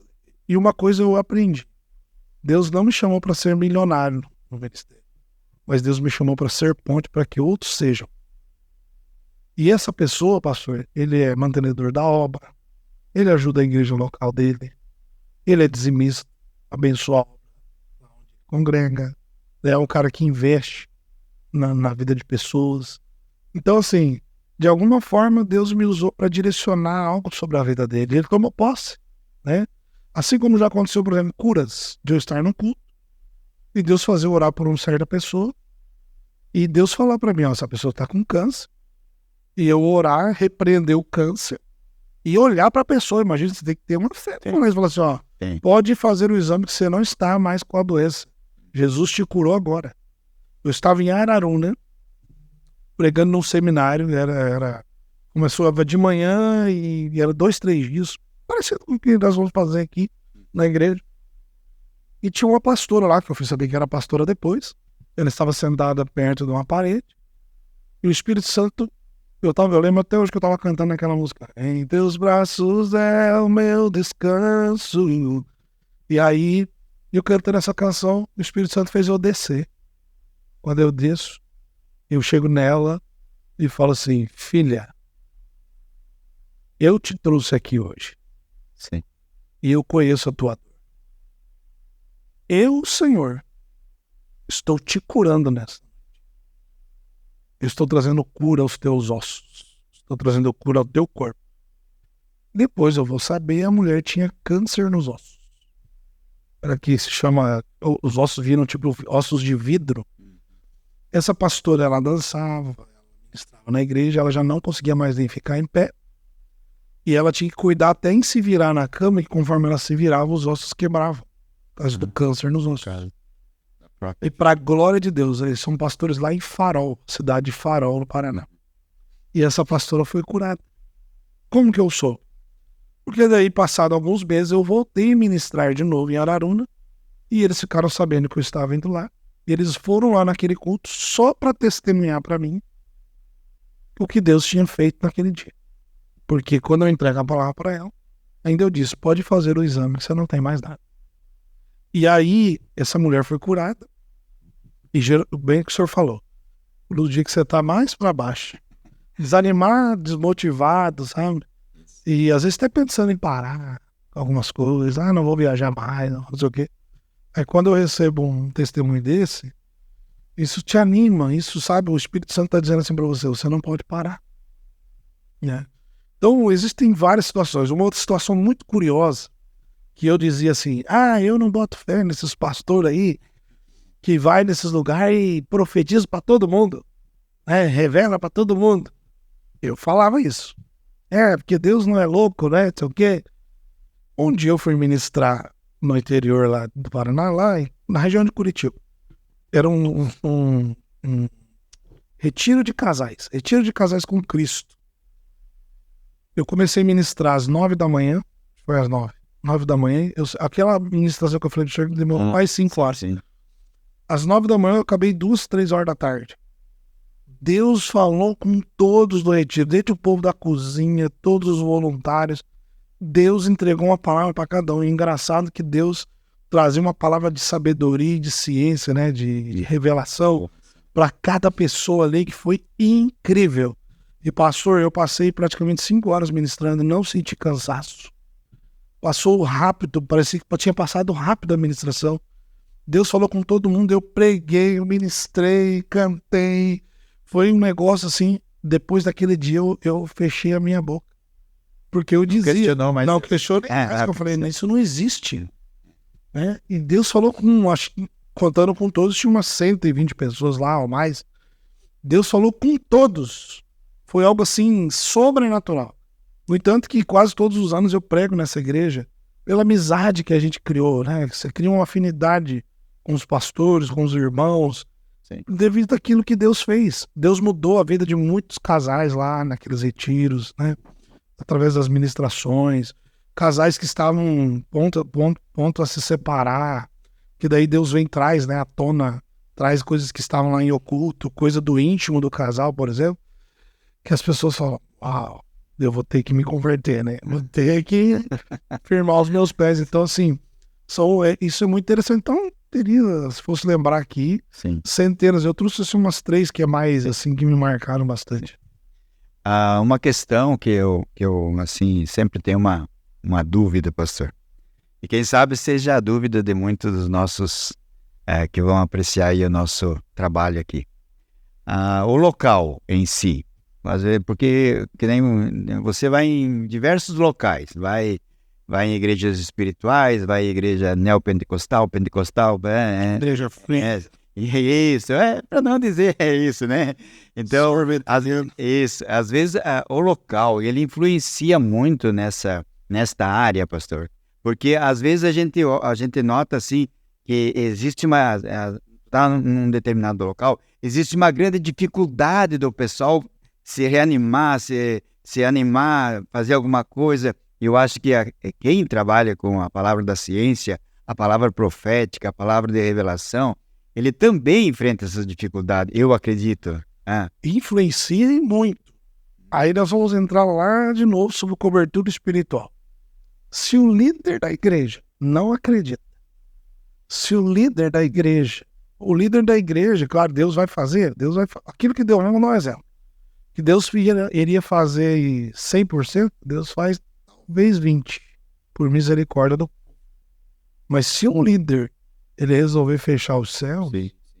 e uma coisa eu aprendi. Deus não me chamou para ser milionário no ministério. Mas Deus me chamou para ser ponte para que outros sejam. E essa pessoa, pastor, ele é mantenedor da obra. Ele ajuda a igreja local dele. Ele é dizimista, abençoa a obra, congrega. É um cara que investe na vida de pessoas. Então, assim, de alguma forma Deus me usou para direcionar algo sobre a vida dele. Ele tomou posse, né? Assim como já aconteceu, por exemplo, curas, de eu estar no culto e Deus fazer eu orar por uma certa pessoa e Deus falar para mim, ó, essa pessoa está com câncer, e eu orar, repreender o câncer e olhar para a pessoa. Imagina, você tem que ter uma fé. Mas falar assim, ó, pode fazer o exame que você não está mais com a doença. Jesus te curou agora. Eu estava em Araruna, pregando num seminário, começou de manhã e era 2, 3 dias, parecido com o que nós vamos fazer aqui na igreja. E tinha uma pastora lá, que eu fui saber que era pastora depois. Ela estava sentada perto de uma parede, e o Espírito Santo, eu lembro até hoje que eu estava cantando aquela música, em teus braços é o meu descanso. E aí, eu cantando essa canção, o Espírito Santo fez eu descer. Quando eu desço, eu chego nela e falo assim, filha, eu te trouxe aqui hoje. Sim. E eu conheço a tua dor. Eu, Senhor, estou te curando nessa. Eu estou trazendo cura aos teus ossos. Estou trazendo cura ao teu corpo. Depois eu vou saber, a mulher tinha câncer nos ossos. Era que se chama, os ossos viram tipo ossos de vidro. Essa pastora, ela dançava, ela ministrava na igreja, ela já não conseguia mais nem ficar em pé. E ela tinha que cuidar até em se virar na cama, e conforme ela se virava, os ossos quebravam. Por causa do câncer nos ossos. E para a glória de Deus, eles são pastores lá em Farol, cidade de Farol, no Paraná. E essa pastora foi curada. Como que eu sou? Porque daí, passado alguns meses, eu voltei a ministrar de novo em Araruna, e eles ficaram sabendo que eu estava indo lá. E eles foram lá naquele culto só para testemunhar para mim o que Deus tinha feito naquele dia. Porque quando eu entrego a palavra para ela, ainda eu disse, pode fazer o exame, que você não tem mais nada. E aí, essa mulher foi curada. E bem que o senhor falou, no dia que você tá mais para baixo, desanimado, desmotivado, sabe? E às vezes até pensando em parar algumas coisas, não vou viajar mais, não sei o quê. Aí quando eu recebo um testemunho desse, isso te anima, isso, sabe, o Espírito Santo tá dizendo assim para você, você não pode parar. Né? Então, existem várias situações. Uma outra situação muito curiosa, que eu dizia assim, eu não boto fé nesses pastores aí, que vai nesses lugares e profetiza para todo mundo, né? Revela para todo mundo. Eu falava isso. Porque Deus não é louco, né? Não sei o quê. Um dia eu fui ministrar no interior lá do Paraná, lá na região de Curitiba. Era um retiro de casais com Cristo. Eu comecei a ministrar às 9 da manhã, foi às 9 da manhã, aquela ministração que eu falei do senhor demorou mais 5 horas. Sim. Às 9 da manhã eu acabei 2, 3 horas da tarde. Deus falou com todos do retiro, desde o povo da cozinha, todos os voluntários. Deus entregou uma palavra para cada um. E engraçado que Deus trazia uma palavra de sabedoria, de ciência, né, de revelação para cada pessoa ali, que foi incrível. E pastor, eu passei praticamente 5 horas ministrando, não senti cansaço. Passou rápido, parecia que tinha passado rápido a ministração. Deus falou com todo mundo, eu preguei, eu ministrei, cantei. Foi um negócio assim, depois daquele dia eu fechei a minha boca. Porque eu dizia... Não, questionei, mas eu falei, isso não existe. Né? E Deus falou contando com todos, tinha umas 120 pessoas lá ou mais. Deus falou com todos. Foi algo assim, sobrenatural. No entanto que quase todos os anos eu prego nessa igreja, pela amizade que a gente criou, né? Você cria uma afinidade com os pastores, com os irmãos, sim, devido àquilo que Deus fez. Deus mudou a vida de muitos casais lá naqueles retiros, né? Através das ministrações, casais que estavam ponto a se separar, que daí Deus vem e traz, né, à tona, traz coisas que estavam lá em oculto, coisa do íntimo do casal, por exemplo, que as pessoas falam, uau, eu vou ter que me converter, né? Vou ter que firmar os meus pés. Então, assim, isso é muito interessante. Então, teria, se fosse lembrar aqui, sim, centenas. Eu trouxe assim, umas 3 que é mais, assim, que me marcaram bastante. Uma questão que eu assim, sempre tenho uma dúvida, pastor. E quem sabe seja a dúvida de muitos dos nossos que vão apreciar aí o nosso trabalho aqui. O local em si, Às vezes, porque que nem você vai em diversos locais, vai em igrejas espirituais, vai em igreja neopentecostal, pentecostal, Igreja frente. isso, para não dizer é isso, né? Então, às vezes o local, ele influencia muito nesta área, pastor, porque às vezes a gente nota assim que existe tá num determinado local, existe uma grande dificuldade do pessoal se reanimar, se animar, fazer alguma coisa. Eu acho que quem trabalha com a palavra da ciência, a palavra profética, a palavra de revelação, ele também enfrenta essas dificuldades, eu acredito. Influencia e muito. Aí nós vamos entrar lá de novo sobre cobertura espiritual. Se o líder da igreja não acredita, se o líder da igreja, claro, Deus vai fazer, aquilo que Deus não é um exemplo. Que Deus iria fazer 100%, Deus faz talvez 20%, por misericórdia do povo. Mas se um líder ele resolver fechar o céu,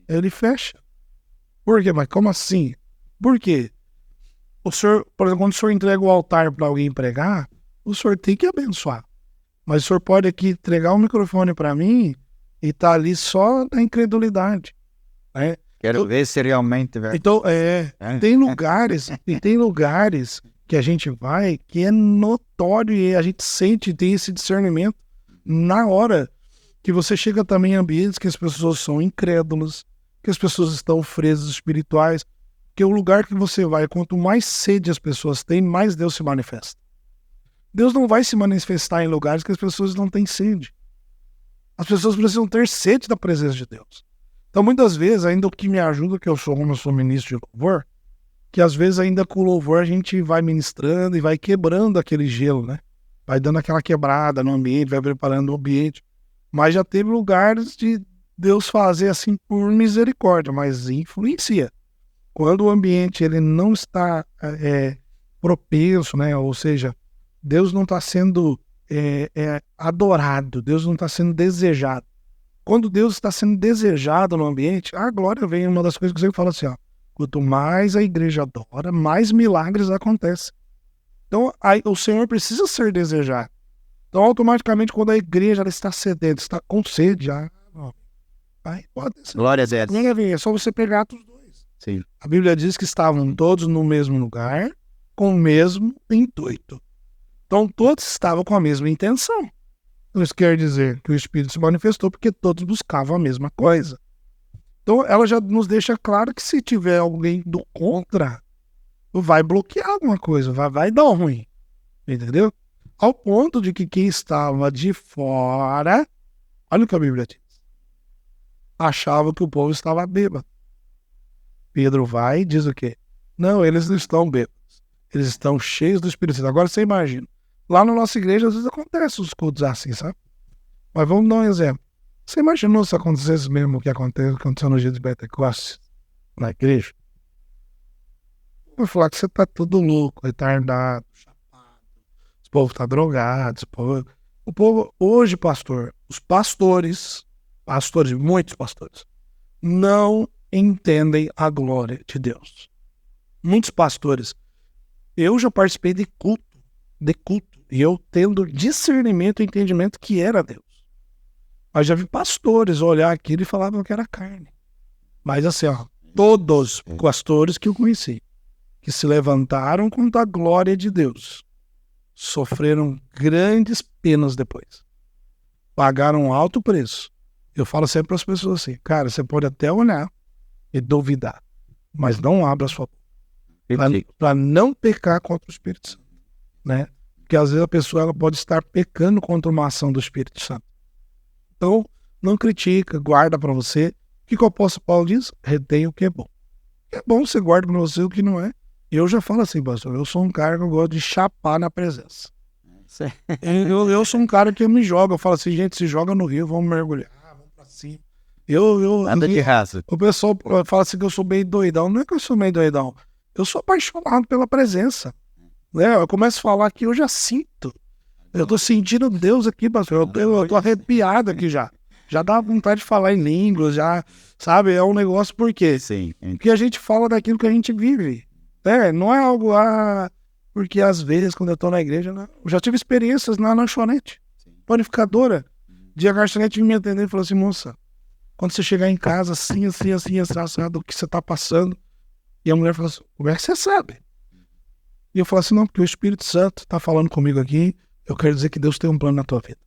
ele fecha. Por quê? Mas como assim? Por quê? O senhor, por exemplo, quando o senhor entrega o altar para alguém pregar, o senhor tem que abençoar. Mas o senhor pode aqui entregar o microfone para mim e tá ali só na incredulidade. Né? Quero ver se realmente... Então, tem lugares que a gente vai que é notório e a gente sente, tem esse discernimento na hora que você chega também em ambientes que as pessoas são incrédulas, que as pessoas estão fresas espirituais, que o lugar que você vai, quanto mais sede as pessoas têm, mais Deus se manifesta. Deus não vai se manifestar em lugares que as pessoas não têm sede. As pessoas precisam ter sede da presença de Deus. Então, muitas vezes, ainda o que me ajuda, que eu sou ministro de louvor, que às vezes ainda com o louvor a gente vai ministrando e vai quebrando aquele gelo, né? Vai dando aquela quebrada no ambiente, vai preparando o ambiente. Mas já teve lugares de Deus fazer assim por misericórdia, mas influencia. Quando o ambiente ele não está propenso, né? Ou seja, Deus não está sendo adorado, Deus não está sendo desejado. Quando Deus está sendo desejado no ambiente, a glória vem. Uma das coisas que eu sempre falo assim, ó, quanto mais a igreja adora, mais milagres acontecem. Então, o Senhor precisa ser desejado. Então, automaticamente, quando a igreja ela está sedenta, está com sede, pode ser. Glória a Deus. É só você pegar os dois. Sim. A Bíblia diz que estavam todos no mesmo lugar, com o mesmo intuito. Então, todos estavam com a mesma intenção. Isso quer dizer que o Espírito se manifestou porque todos buscavam a mesma coisa. Então, ela já nos deixa claro que se tiver alguém do contra, vai bloquear alguma coisa, vai dar ruim. Entendeu? Ao ponto de que quem estava de fora, olha o que a Bíblia diz, achava que o povo estava bêbado. Pedro vai e diz o quê? Não, eles não estão bêbados. Eles estão cheios do Espírito Santo. Agora você imagina. Lá na nossa igreja, às vezes acontece os cultos assim, sabe? Mas vamos dar um exemplo. Você imaginou se acontecesse mesmo o que aconteceu no dia de Pentecostes, na igreja? Vou falar que você tá tudo louco, retardado, chapado. O povo tá drogado. O povo, hoje, pastor, os pastores, muitos pastores, não entendem a glória de Deus. Muitos pastores. Eu já participei de culto. E eu tendo discernimento e entendimento que era Deus. Mas já vi pastores olhar aquilo e falavam que era carne. Mas assim, ó, todos os pastores que eu conheci, que se levantaram contra a glória de Deus, sofreram grandes penas depois. Pagaram um alto preço. Eu falo sempre para as pessoas assim, cara, você pode até olhar e duvidar, mas não abra a sua boca. Para não pecar contra o Espírito Santo. Né? Porque às vezes a pessoa ela pode estar pecando contra uma ação do Espírito Santo. Então, não critica, guarda para você. O que o apóstolo Paulo diz? Retém o que é bom. É bom você guarda para você o que não é. Eu já falo assim, pastor, eu sou um cara que eu gosto de chapar na presença. Eu sou um cara que me joga. Eu falo assim, gente, se joga no rio, vamos mergulhar, vamos pra cima. Nada de raça. O pessoal fala assim que eu sou meio doidão. Não é que eu sou meio doidão. Eu sou apaixonado pela presença. Eu começo a falar que eu já sinto. Eu tô sentindo Deus aqui, pastor. Eu tô arrepiado aqui já. Já dá vontade de falar em línguas, já, sabe? É um negócio por quê? Sim. Porque a gente fala daquilo que a gente vive. Não é algo, porque às vezes quando eu tô na igreja, não. Eu já tive experiências na lanchonete, panificadora, de a garçonete me atender e falou assim, moça, quando você chegar em casa, assim, assado, o que você tá passando? E a mulher falou assim, como é que você sabe? E eu falei assim, não, porque o Espírito Santo tá falando comigo aqui, eu quero dizer que Deus tem um plano na tua vida.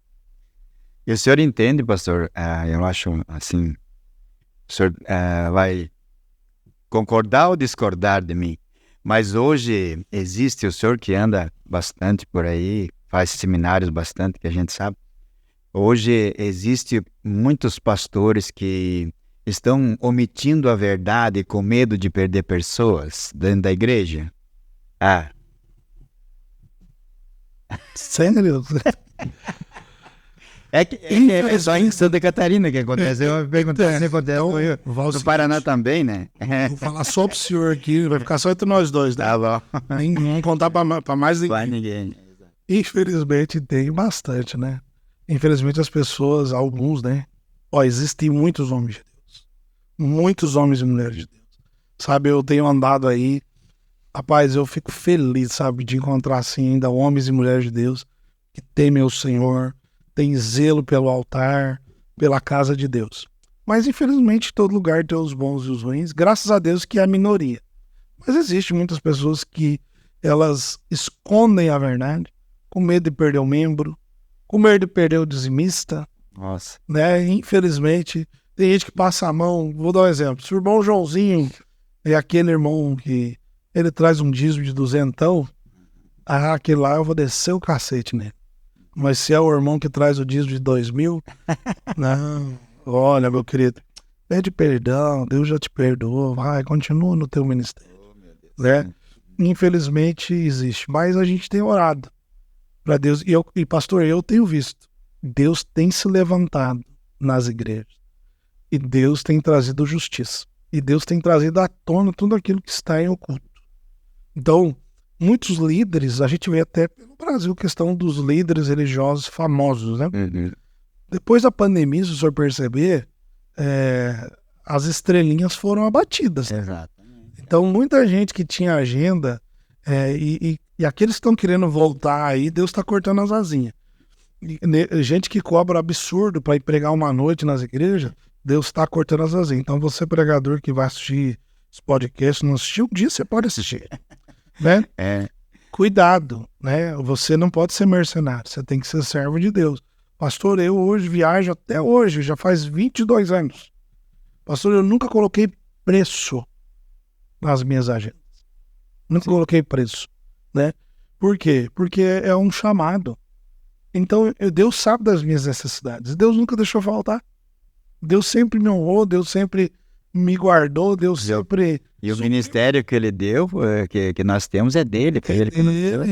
E o senhor entende, pastor, eu acho assim, o senhor vai concordar ou discordar de mim, mas hoje existe o senhor que anda bastante por aí, faz seminários bastante, que a gente sabe. Hoje existe muitos pastores que estão omitindo a verdade com medo de perder pessoas dentro da igreja. Sério? É só em Santa Catarina que acontece. Eu perguntei se acontece no Paraná também, né? Vou falar só pro senhor aqui, vai ficar só entre nós dois, né? Tá bom. Nem vamos contar pra mais Vai ninguém. ninguém. Infelizmente tem bastante, né? Infelizmente as pessoas, alguns, né? Existem muitos homens de Deus. Muitos homens e mulheres de Deus. Sabe, eu tenho andado aí, rapaz, eu fico feliz, sabe, de encontrar assim ainda homens e mulheres de Deus que temem o Senhor, têm zelo pelo altar, pela casa de Deus. Mas infelizmente todo lugar tem os bons e os ruins, graças a Deus que é a minoria. Mas existem muitas pessoas que elas escondem a verdade, com medo de perder o membro, com medo de perder o dizimista, Nossa. né? Infelizmente, tem gente que passa a mão. Vou dar um exemplo. Se o irmão Joãozinho é aquele irmão que ele traz um dízimo de 200, aquele lá eu vou descer o cacete nele. Mas se é o irmão que traz o dízimo de 2.000, não, olha, meu querido, pede perdão, Deus já te perdoou, vai, continua no teu ministério, né? Infelizmente existe, mas a gente tem orado para Deus, e pastor, eu tenho visto, Deus tem se levantado nas igrejas, e Deus tem trazido justiça, e Deus tem trazido à tona tudo aquilo que está em oculto. Então, muitos líderes, a gente vê até pelo Brasil, questão dos líderes religiosos famosos, né? Depois da pandemia, se o senhor perceber, as estrelinhas foram abatidas. Exato. Então, muita gente que tinha agenda, e aqueles que estão querendo voltar aí, Deus está cortando as asinhas. Gente que cobra absurdo para ir pregar uma noite nas igrejas, Deus está cortando as asinhas. Então, você pregador que vai assistir esse podcast, não assistiu, um dia você pode assistir. Né? Cuidado, né? Você não pode ser mercenário, você tem que ser servo de Deus. Pastor, eu hoje viajo até hoje, já faz 22 anos. Pastor, eu nunca coloquei preço nas minhas agendas. Nunca coloquei preço, né? Por quê? Porque é um chamado. Então, Deus sabe das minhas necessidades. Deus nunca deixou faltar. Deus sempre me honrou, Deus sempre me guardou, Deus sempre... E o ministério que ele deu, que nós temos, é dele.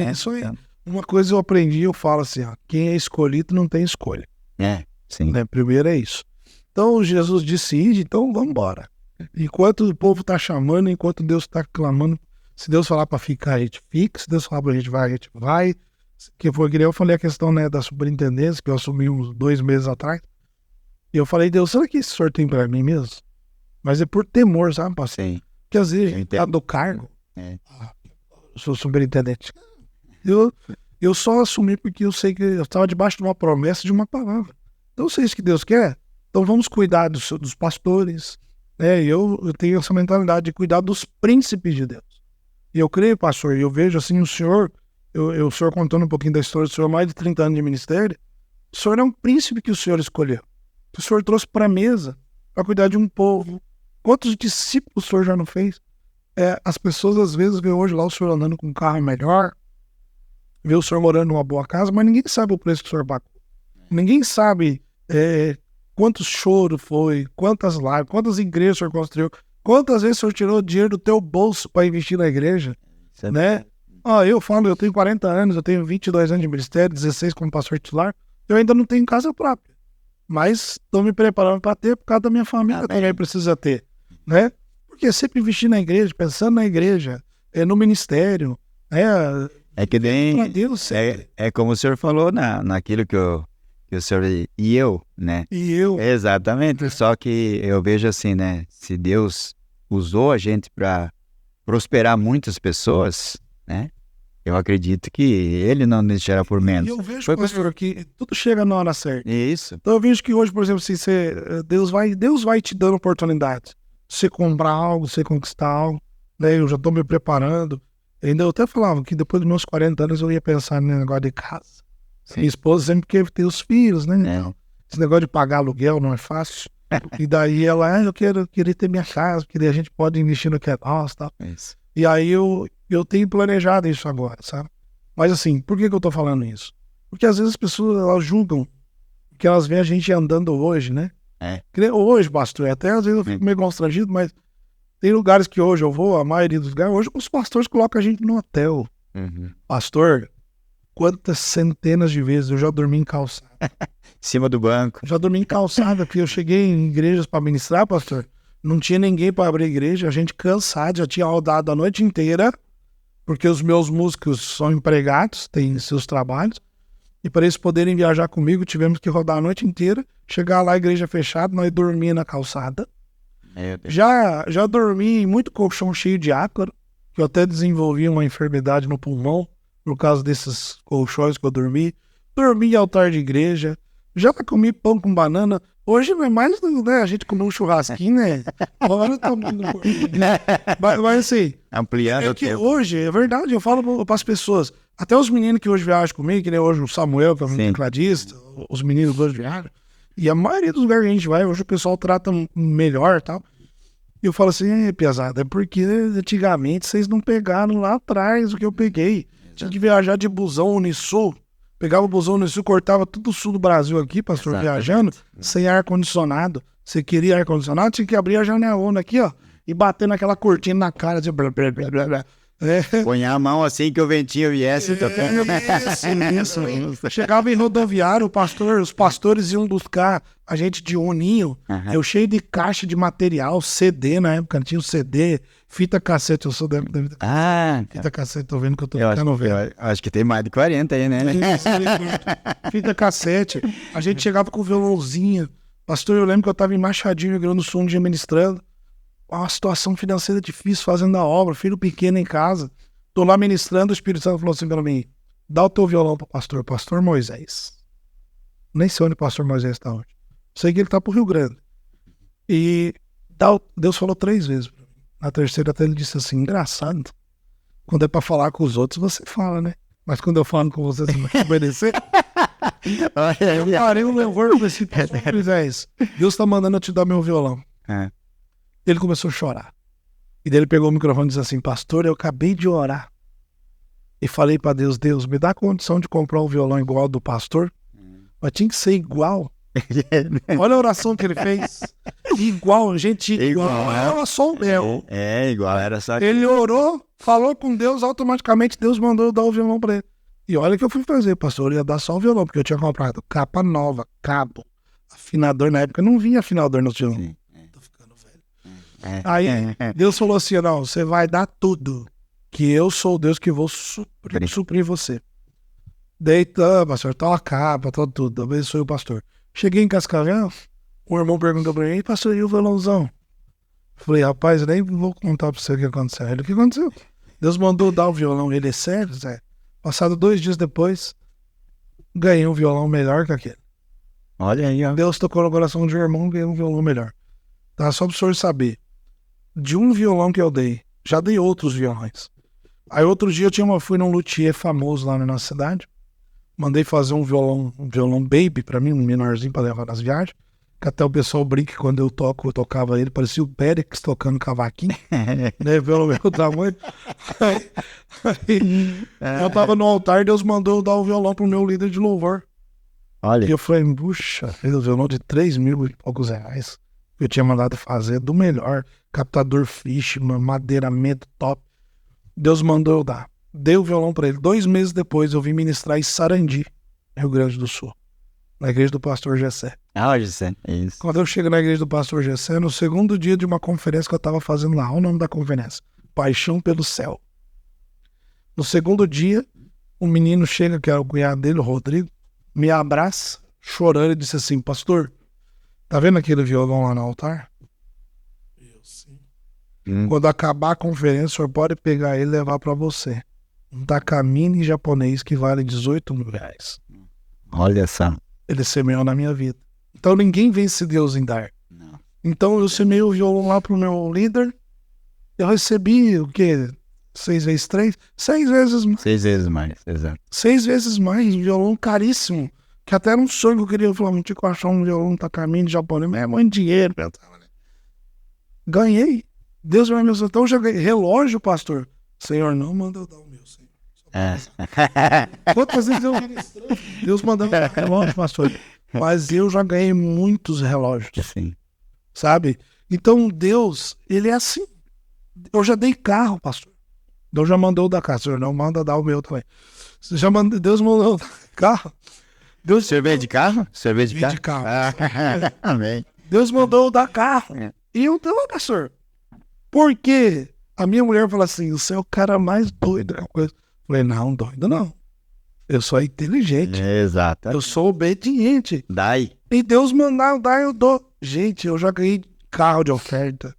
É isso aí. Uma coisa eu aprendi, eu falo assim, quem é escolhido não tem escolha. Sim. Né? Primeiro é isso. Então Jesus disse, ide, então vamos embora. Enquanto o povo está chamando, enquanto Deus está clamando, se Deus falar para ficar, a gente fica, se Deus falar para a gente vai. Que foi que eu falei a questão, né, da superintendência, que eu assumi uns 2 meses atrás. E eu falei, Deus, será que esse senhor tem para mim mesmo? Mas é por temor, sabe, pastor? Sim. Porque às vezes a gente tá do cargo, sou superintendente. Eu só assumi porque eu sei que eu estava debaixo de uma promessa, de uma palavra. Então, se é isso que Deus quer, então vamos cuidar dos pastores. Né? Eu tenho essa mentalidade de cuidar dos príncipes de Deus. E eu creio, pastor, e eu vejo assim o senhor, o senhor contando um pouquinho da história do senhor, mais de 30 anos de ministério, o senhor é um príncipe que o senhor escolheu. Que o senhor trouxe para a mesa, para cuidar de um povo. Quantos discípulos o senhor já não fez? As pessoas às vezes veem hoje lá o senhor andando com um carro melhor, vê o senhor morando numa boa casa, mas ninguém sabe o preço que o senhor pagou. Ninguém sabe quantos choros foi, quantas lives, quantas igrejas o senhor construiu, quantas vezes o senhor tirou dinheiro do teu bolso para investir na igreja, né? Eu falo, eu tenho 40 anos, eu tenho 22 anos de ministério, 16 como pastor titular, eu ainda não tenho casa própria, mas estou me preparando para ter por causa da minha família, também precisa ter, né? Porque sempre investir na igreja, pensando na igreja, no ministério, É que nem... Deus, é como o senhor falou naquilo que o senhor... E eu, né? E eu... Exatamente, só que eu vejo assim, né? Se Deus usou a gente para prosperar muitas pessoas, né? Eu acredito que ele não deixará por menos. E eu vejo, pastor, que tudo chega na hora certa. Isso. Então eu vejo que hoje, por exemplo, se Deus vai te dando oportunidade. Você comprar algo, você conquistar algo, né? Eu já estou me preparando. Ainda eu até falava que depois dos meus 40 anos eu ia pensar no negócio de casa. Minha esposa sempre quer ter os filhos, né? Então, esse negócio de pagar aluguel não é fácil. E daí ela, eu queria ter minha casa, porque daí a gente pode investir no que é nosso, tá? Isso. E aí eu tenho planejado isso agora, sabe? Mas assim, por que eu tô falando isso? Porque às vezes as pessoas, elas julgam que elas veem a gente andando hoje, né? Hoje, pastor, até às vezes eu fico meio constrangido, mas tem lugares que hoje eu vou, a maioria dos lugares, hoje os pastores colocam a gente no hotel. Pastor, quantas centenas de vezes eu já dormi em calçada? Em cima do banco. Já dormi em calçada, porque eu cheguei em igrejas para ministrar, pastor, não tinha ninguém para abrir a igreja, a gente cansado, já tinha rodado a noite inteira, porque os meus músicos são empregados, têm seus trabalhos, e para eles poderem viajar comigo, tivemos que rodar a noite inteira, chegar lá, a igreja fechada, nós dormíamos na calçada. Já dormi em muito colchão cheio de ácaro, que eu até desenvolvi uma enfermidade no pulmão, por causa desses colchões que eu dormi. Dormi em altar de igreja, já comi pão com banana. Hoje não é mais, né? A gente comeu um churrasquinho, né? Agora tá muito... Mas assim, ampliando o que tempo. hoje, é verdade, eu falo para as pessoas, até os meninos que hoje viajam comigo, que nem hoje o Samuel, que é um tecladista, os meninos hoje viajam, e a maioria dos lugares que a gente vai, hoje o pessoal trata melhor e tal. E eu falo assim, pesado, é porque antigamente vocês não pegaram lá atrás o que eu peguei. Tinha que viajar de busão Unisul. Pegava o busão Unisul, cortava todo o sul do Brasil aqui, pastor, viajando, sem ar-condicionado. Você queria ar-condicionado, tinha que abrir a janelona aqui, ó, e bater naquela cortina na cara, assim, blá, blá, blá, blá, blá. Põe a mão assim que o ventinho viesse. Isso. Chegava em rodoviário, os pastores iam buscar a gente de Uninho, eu cheio de caixa de material, CD na época, tinha o CD, fita cassete, eu sou da fita cassete, tô vendo que eu tô ficando velho. Acho que tem mais de 40 aí, né? Fita cassete, a gente chegava com o violãozinho, pastor, eu lembro que eu tava em Machadinho, Rio Grande do Sul, um dia ministrando, uma situação financeira difícil, fazendo a obra, filho pequeno em casa. Tô lá ministrando, o Espírito Santo falou assim pra mim, dá o teu violão pro pastor Moisés. Nem sei onde o pastor Moisés tá hoje. Sei que ele tá pro Rio Grande. E Deus falou 3 vezes pra mim. Na terceira até ele disse assim, engraçado, quando é pra falar com os outros, você fala, né? Mas quando eu falo com você, você vai obedecer? Eu parei um louvor pra esse pastor Moisés. Deus tá mandando eu te dar meu violão. Ele começou a chorar. E daí ele pegou o microfone e disse assim, pastor, eu acabei de orar. E falei pra Deus, Deus, me dá a condição de comprar um violão igual ao do pastor. Mas tinha que ser igual. Olha a oração que ele fez. Igual, gente, igual. Era só o meu. Igual, era só... Ele orou, falou com Deus, automaticamente Deus mandou eu dar o violão pra ele. E olha o que eu fui fazer, pastor, eu ia dar só o violão, porque eu tinha comprado capa nova, cabo, afinador, na época eu não vinha afinador no violão. Aí Deus falou assim, não, você vai dar tudo, que eu sou o Deus que vou suprir você. Deita, pastor, tá a capa, tá tudo, abençoe o pastor. Cheguei em Cascavel, o irmão perguntou pra mim, pastor, e o violãozão? Falei, rapaz, eu nem vou contar pra você o que aconteceu. Ele, o que aconteceu? Deus mandou dar o violão, ele é sério, Zé? Passado 2 dias depois, ganhei um violão melhor que aquele. Olha aí, ó. Deus tocou no coração de um irmão, ganhei um violão melhor. Tá, só pro senhor saber. De um violão que eu dei, já dei outros violões. Aí outro dia eu fui num luthier famoso lá na nossa cidade, mandei fazer um violão baby pra mim, um menorzinho pra levar nas viagens, que até o pessoal brinca que quando eu tocava ele, parecia o Périx tocando cavaquinho, né, pelo meu tamanho. Aí, eu tava no altar, Deus mandou eu dar o violão pro meu líder de louvor. Olha. E eu falei, puxa, fez o violão de 3.000 e poucos reais. Eu tinha mandado fazer do melhor, captador Fishman, madeiramento top. Deus mandou eu dar. Dei o violão pra ele. 2 meses depois eu vim ministrar em Sarandi, Rio Grande do Sul, na igreja do pastor Gessé. Gessé, é isso. Quando eu chego na igreja do pastor Gessé, no segundo dia de uma conferência que eu tava fazendo lá, olha o nome da conferência, Paixão pelo Céu. No segundo dia, um menino chega, que era o cunhado dele, o Rodrigo, me abraça, chorando, e disse assim, pastor, tá vendo aquele violão lá no altar? Eu sim. Quando acabar a conferência, o senhor pode pegar ele e levar para você. Um Takamine japonês que vale R$18.000. Olha só. Ele semeou na minha vida. Então ninguém vence Deus em dar. Não. Então eu semei o violão lá pro meu líder. Eu recebi o quê? 6 vezes 3? 6 vezes mais. 6 vezes mais, exato. 6 vezes mais. Um violão caríssimo. Que até era um sonho que eu queria. Eu falava, não tinha que achar um violão Takamine japonês. Mas é muito dinheiro. Ganhei. Deus vai me abençoar. Então eu já ganhei. Relógio, pastor. Senhor, não manda eu dar o meu, Senhor. Quantas vezes eu Deus mandando relógio, pastor. Mas eu já ganhei muitos relógios. Sim. Sabe? Então Deus, ele é assim. Eu já dei carro, pastor. Deus já mandou dar carro. Senhor, não manda dar o meu também. Deus mandou dar carro. Deus... Você veio de carro? Você veio de Vim carro? de carro. Amém. Deus mandou eu dar carro. E eu dei, pastor. Por quê? A minha mulher falou assim, você é o cara mais doido. Eu falei, não, doido não. Eu sou inteligente. Exato. Eu sou obediente. Dai. E Deus mandar eu dar, eu dou. Gente, eu já ganhei carro de oferta.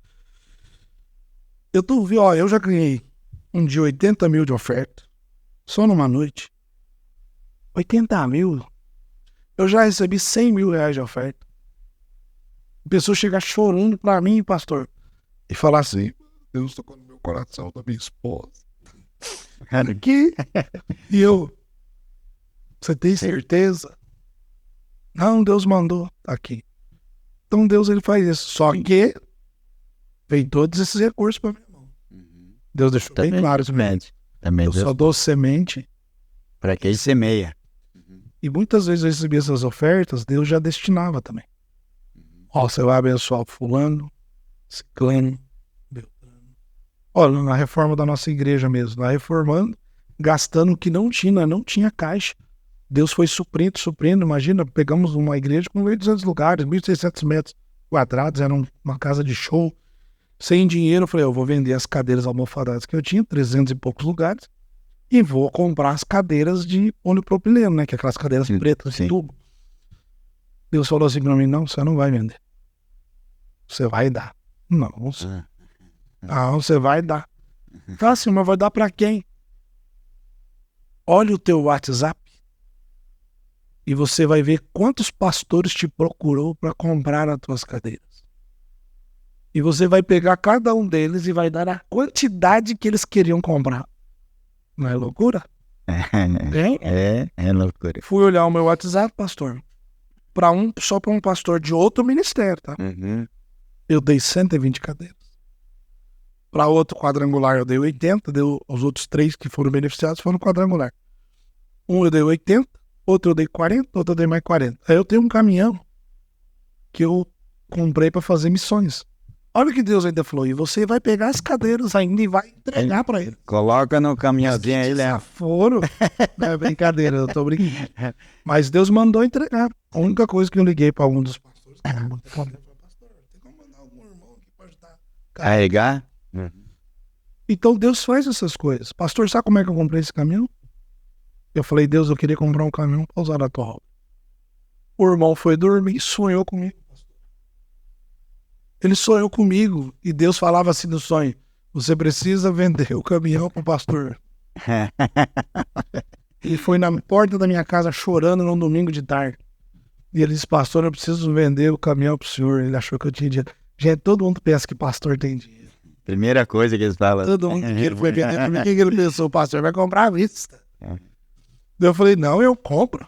Eu já ganhei um de 80 mil de oferta. Só numa noite. 80 mil. Eu já recebi 100 mil reais de oferta. A pessoa chegar chorando pra mim, pastor, e falar assim, Deus tocou no meu coração da minha esposa. Aqui. E eu, você tem certeza? Não, Deus mandou aqui. Então Deus, ele faz isso. Só que vem todos esses recursos para minha mão. Deus deixou bem claro isso mesmo. Também Eu só dou semente. Para quem semeia. E muitas vezes eu recebi essas ofertas, Deus já destinava também. Ó, você vai abençoar fulano, ciclano, beltrano. Olha, na reforma da nossa igreja mesmo, lá reformando, gastando o que não tinha caixa. Deus foi suprindo. Imagina, pegamos uma igreja com 1.200 lugares, 1.600 metros quadrados, era uma casa de show. Sem dinheiro, eu falei, eu vou vender as cadeiras almofadadas que eu tinha, 300 e poucos lugares, e vou comprar as cadeiras de polipropileno, né? Que é aquelas cadeiras pretas de tubo. Deus falou assim pra mim, não, você não vai vender. Você vai dar. Não, você vai dar. Fala assim, mas vai dar pra quem? Olha o teu WhatsApp e você vai ver quantos pastores te procurou para comprar as tuas cadeiras. E você vai pegar cada um deles e vai dar a quantidade que eles queriam comprar. Não é loucura? É loucura. Fui olhar o meu WhatsApp, pastor, só para um pastor de outro ministério, tá? Eu dei 120 cadeiras. Para outro quadrangular eu dei 80, os outros 3 que foram beneficiados foram quadrangular. Um eu dei 80, outro eu dei 40, outro eu dei mais 40. Aí eu tenho um caminhão que eu comprei para fazer missões. Olha o que Deus ainda falou, e você vai pegar as cadeiras ainda e vai entregar para ele. Coloca no caminhãozinho aí, Léo. Foram. Não é brincadeira, eu tô brincando. Mas Deus mandou entregar. A única coisa que eu liguei para algum dos pastores, pastor, tem como mandar algum irmão aqui para ajudar? Carregar? Então Deus faz essas coisas. Pastor, sabe como é que eu comprei esse caminhão? Eu falei, Deus, eu queria comprar um caminhão para usar na tua obra. O irmão foi dormir e sonhou comigo. Ele sonhou comigo e Deus falava assim no sonho, você precisa vender o caminhão pro pastor. Ele foi na porta da minha casa chorando num domingo de tarde. E ele disse, pastor, eu preciso vender o caminhão pro senhor. Ele achou que eu tinha dinheiro. Gente, todo mundo pensa que pastor tem dinheiro. Primeira coisa que eles falam. Todo mundo que ele foi vender pra mim, o que ele pensou? O pastor vai comprar à vista. Eu falei, não, eu compro.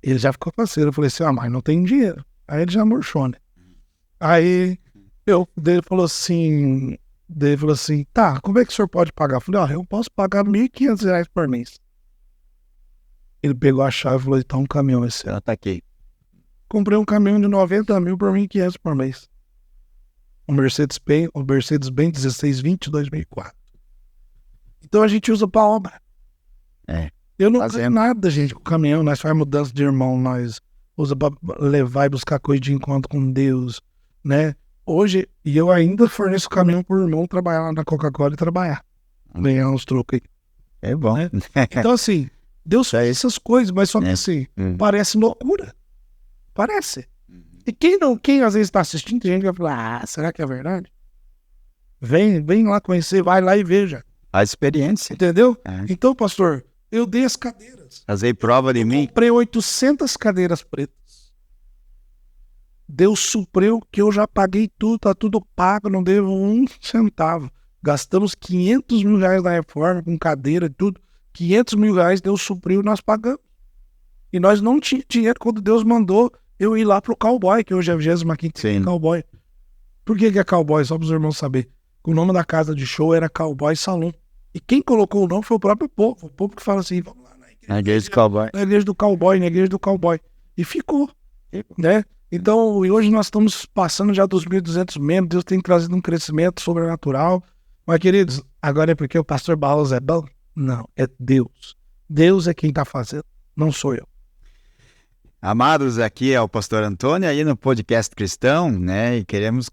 Ele já ficou parceiro. Eu falei assim, mas não tem dinheiro. Aí ele já murchou, né? Aí ele falou assim, tá, como é que o senhor pode pagar? Eu falei, eu posso pagar R$1.500 por mês. Ele pegou a chave e falou, então um caminhão esse ano. Tá aqui. Comprei um caminhão de 90 mil por R$1.500 por mês. Um Mercedes-Benz 1620 2004. Então a gente usa pra obra. Eu não ganho nada, gente, com o caminhão. Nós fazemos mudança de irmão, nós usa pra levar e buscar coisa de encontro com Deus, né? Hoje, e eu ainda forneço caminhão pro irmão trabalhar lá na Coca-Cola e trabalhar. Ganhar uns trocos aí. É bom. Né? Então, assim, Deus faz essas coisas, mas só que assim, parece loucura. Parece. E quem às vezes está assistindo, tem gente que vai falar, será que é verdade? Vem lá conhecer, vai lá e veja. A experiência. Entendeu? É. Então, pastor, eu dei as cadeiras. Fazei prova de mim. Comprei 800 cadeiras pretas. Deus supriu que eu já paguei tudo, tá tudo pago, não devo um centavo. Gastamos 500 mil reais na reforma, com cadeira e tudo. 500 mil reais Deus supriu e nós pagamos. E nós não tínhamos dinheiro quando Deus mandou eu ir lá pro Cowboy, que hoje é 25º Cowboy. Por que é Cowboy? Só para os irmãos saberem. O nome da casa de show era Cowboy Salão. E quem colocou o nome foi o próprio povo. O povo que fala assim, vamos lá na igreja do Cowboy. Na igreja do Cowboy, na igreja do Cowboy. E ficou, né? Então, e hoje nós estamos passando já dos 1.200 membros, Deus tem trazido um crescimento sobrenatural. Mas, queridos, agora é porque o pastor Barros é bom? Não, é Deus. Deus é quem está fazendo, não sou eu. Amados, aqui é o pastor Antônio, aí no Podcast Cristão, né? E queremos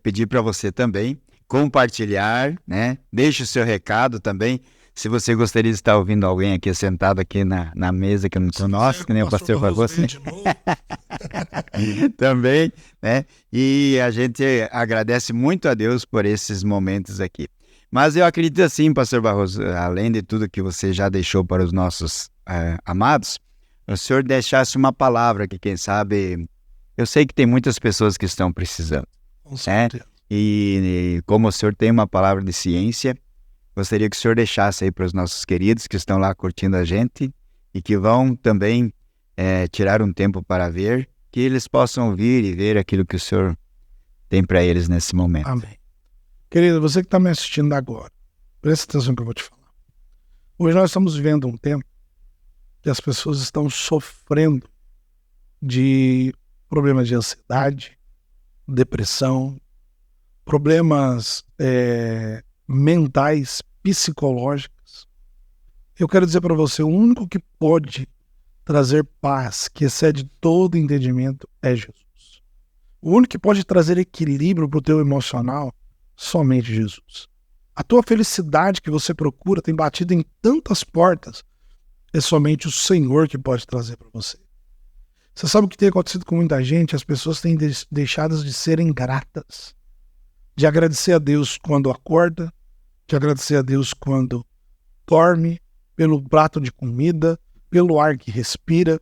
pedir para você também compartilhar, né? Deixe o seu recado também. Se você gostaria de estar ouvindo alguém aqui sentado aqui na mesa que não sou nosso, que nem o pastor falou assim. Também, né? E a gente agradece muito a Deus por esses momentos aqui. Mas eu acredito assim, pastor Barroso, além de tudo que você já deixou para os nossos amados, o senhor deixasse uma palavra que, quem sabe, eu sei que tem muitas pessoas que estão precisando. Com certeza. Né? E como o senhor tem uma palavra de ciência, gostaria que o senhor deixasse aí para os nossos queridos que estão lá curtindo a gente e que vão também tirar um tempo para ver, que eles possam ouvir e ver aquilo que o senhor tem para eles nesse momento. Amém. Querido, você que está me assistindo agora, presta atenção no que eu vou te falar. Hoje nós estamos vivendo um tempo que as pessoas estão sofrendo de problemas de ansiedade, depressão, problemas mentais, psicológicos. Eu quero dizer para você, o único que pode trazer paz, que excede todo entendimento, é Jesus. O único que pode trazer equilíbrio para o teu emocional, somente Jesus. A tua felicidade que você procura tem batido em tantas portas, é somente o Senhor que pode trazer para você. Você sabe o que tem acontecido com muita gente? As pessoas têm deixado de serem gratas, de agradecer a Deus quando acorda, de agradecer a Deus quando dorme, pelo prato de comida, pelo ar que respira.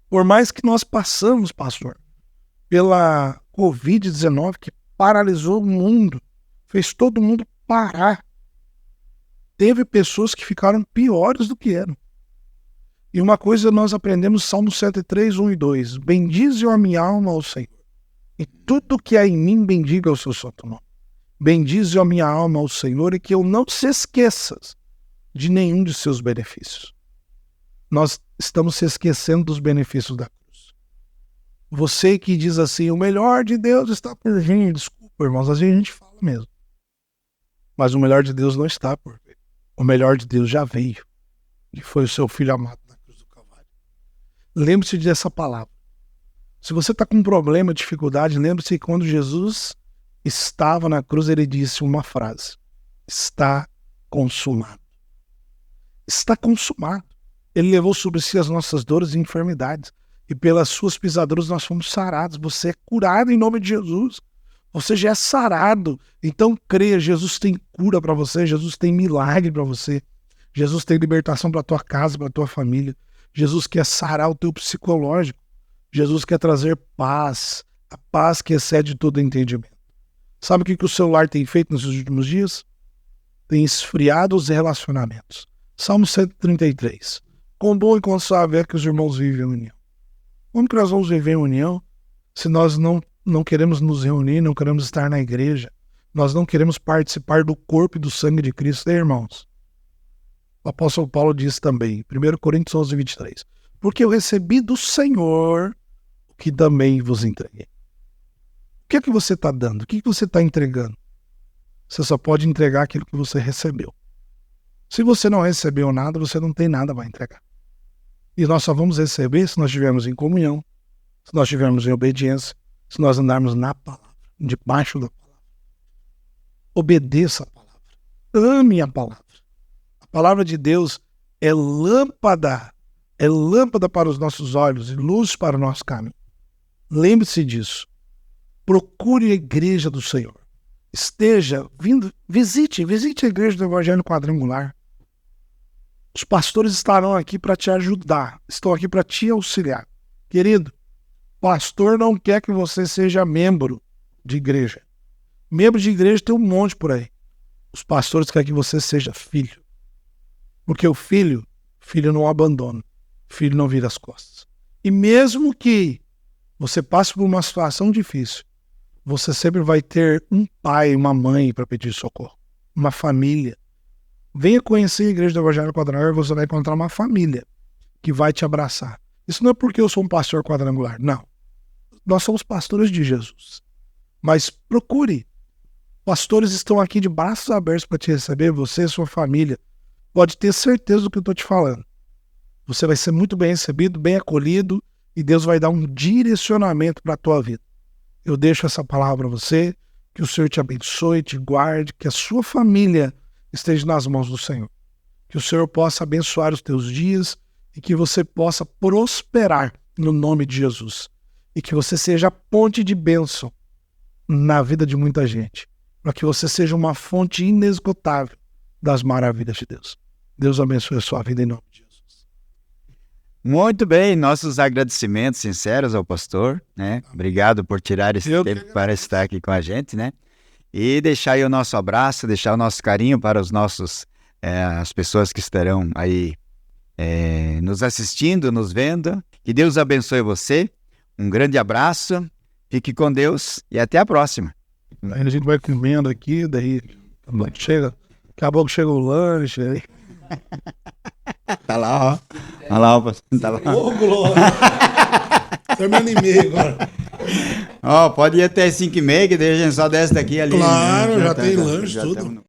Por mais que nós passamos, pastor, pela Covid-19 que paralisou o mundo, fez todo mundo parar. Teve pessoas que ficaram piores do que eram. E uma coisa nós aprendemos, Salmo 103, 1 e 2. Bendize a minha alma ao Senhor, e tudo que há em mim bendiga o seu santo nome. Bendize a minha alma ao Senhor, e que eu não se esqueças de nenhum de seus benefícios. Nós estamos se esquecendo dos benefícios da cruz. Você que diz assim, o melhor de Deus está por vir. Desculpa, irmãos, às vezes a gente fala mesmo. Mas o melhor de Deus não está por vir. O melhor de Deus já veio, que foi o seu Filho amado na cruz do Calvário. Lembre-se dessa palavra. Se você está com um problema, dificuldade, lembre-se que quando Jesus estava na cruz, ele disse uma frase: está consumado. Está consumado. Ele levou sobre si as nossas dores e enfermidades, e pelas suas pisaduras nós fomos sarados. Você é curado em nome de Jesus. Você já é sarado. Então creia, Jesus tem cura para você, Jesus tem milagre para você. Jesus tem libertação para a tua casa, para a tua família. Jesus quer sarar o teu psicológico. Jesus quer trazer paz, a paz que excede todo entendimento. Sabe o que o celular tem feito nos últimos dias? Tem esfriado os relacionamentos. Salmo 133. Quão bom e quão suave é que os irmãos vivem em união. Como que nós vamos viver em união se nós não queremos nos reunir, não queremos estar na igreja, nós não queremos participar do corpo e do sangue de Cristo, né, irmãos? O apóstolo Paulo diz também, 1 Coríntios 11, 23, porque eu recebi do Senhor o que também vos entreguei. O que é que você está dando? O que você está entregando? Você só pode entregar aquilo que você recebeu. Se você não recebeu nada, você não tem nada para entregar. E nós só vamos receber se nós estivermos em comunhão, se nós estivermos em obediência, se nós andarmos na palavra, debaixo da palavra. Obedeça a palavra. Ame a palavra. A palavra de Deus é lâmpada para os nossos olhos e luz para o nosso caminho. Lembre-se disso. Procure a igreja do Senhor. esteja vindo, visite a igreja do Evangelho Quadrangular. Os pastores estarão aqui para te ajudar, estão aqui para te auxiliar. Querido, pastor não quer que você seja membro de igreja. Membro de igreja tem um monte por aí. Os pastores querem que você seja filho. Porque o filho não abandona. O filho não vira as costas. E mesmo que você passe por uma situação difícil, você sempre vai ter um pai, uma mãe para pedir socorro. Uma família. Venha conhecer a igreja do Evangelho Quadrangular e você vai encontrar uma família que vai te abraçar. Isso não é porque eu sou um pastor quadrangular, não. Nós somos pastores de Jesus. Mas procure. Pastores estão aqui de braços abertos para te receber, você e sua família. Pode ter certeza do que eu estou te falando. Você vai ser muito bem recebido, bem acolhido, e Deus vai dar um direcionamento para a tua vida. Eu deixo essa palavra para você, que o Senhor te abençoe, te guarde, que a sua família esteja nas mãos do Senhor. Que o Senhor possa abençoar os teus dias e que você possa prosperar no nome de Jesus. E que você seja ponte de bênção na vida de muita gente. Para que você seja uma fonte inesgotável das maravilhas de Deus. Deus abençoe a sua vida em nome de Jesus. Muito bem, nossos agradecimentos sinceros ao pastor, né? Obrigado por tirar esse tempo para estar aqui com a gente, né? E deixar aí o nosso abraço, deixar o nosso carinho para os nossos, as pessoas que estarão aí nos assistindo, nos vendo. Que Deus abençoe você. Um grande abraço, fique com Deus e até a próxima. Aí a gente vai comendo aqui, daí daqui a pouco chega o lanche. Aí. Tá lá, ó. Olha lá, ó. Tá lá. Ô, Glória! Eu me animei agora. Ó, pode ir até 5h30, que daí a gente só desce daqui ali. Claro, né? já tem lanche, tudo.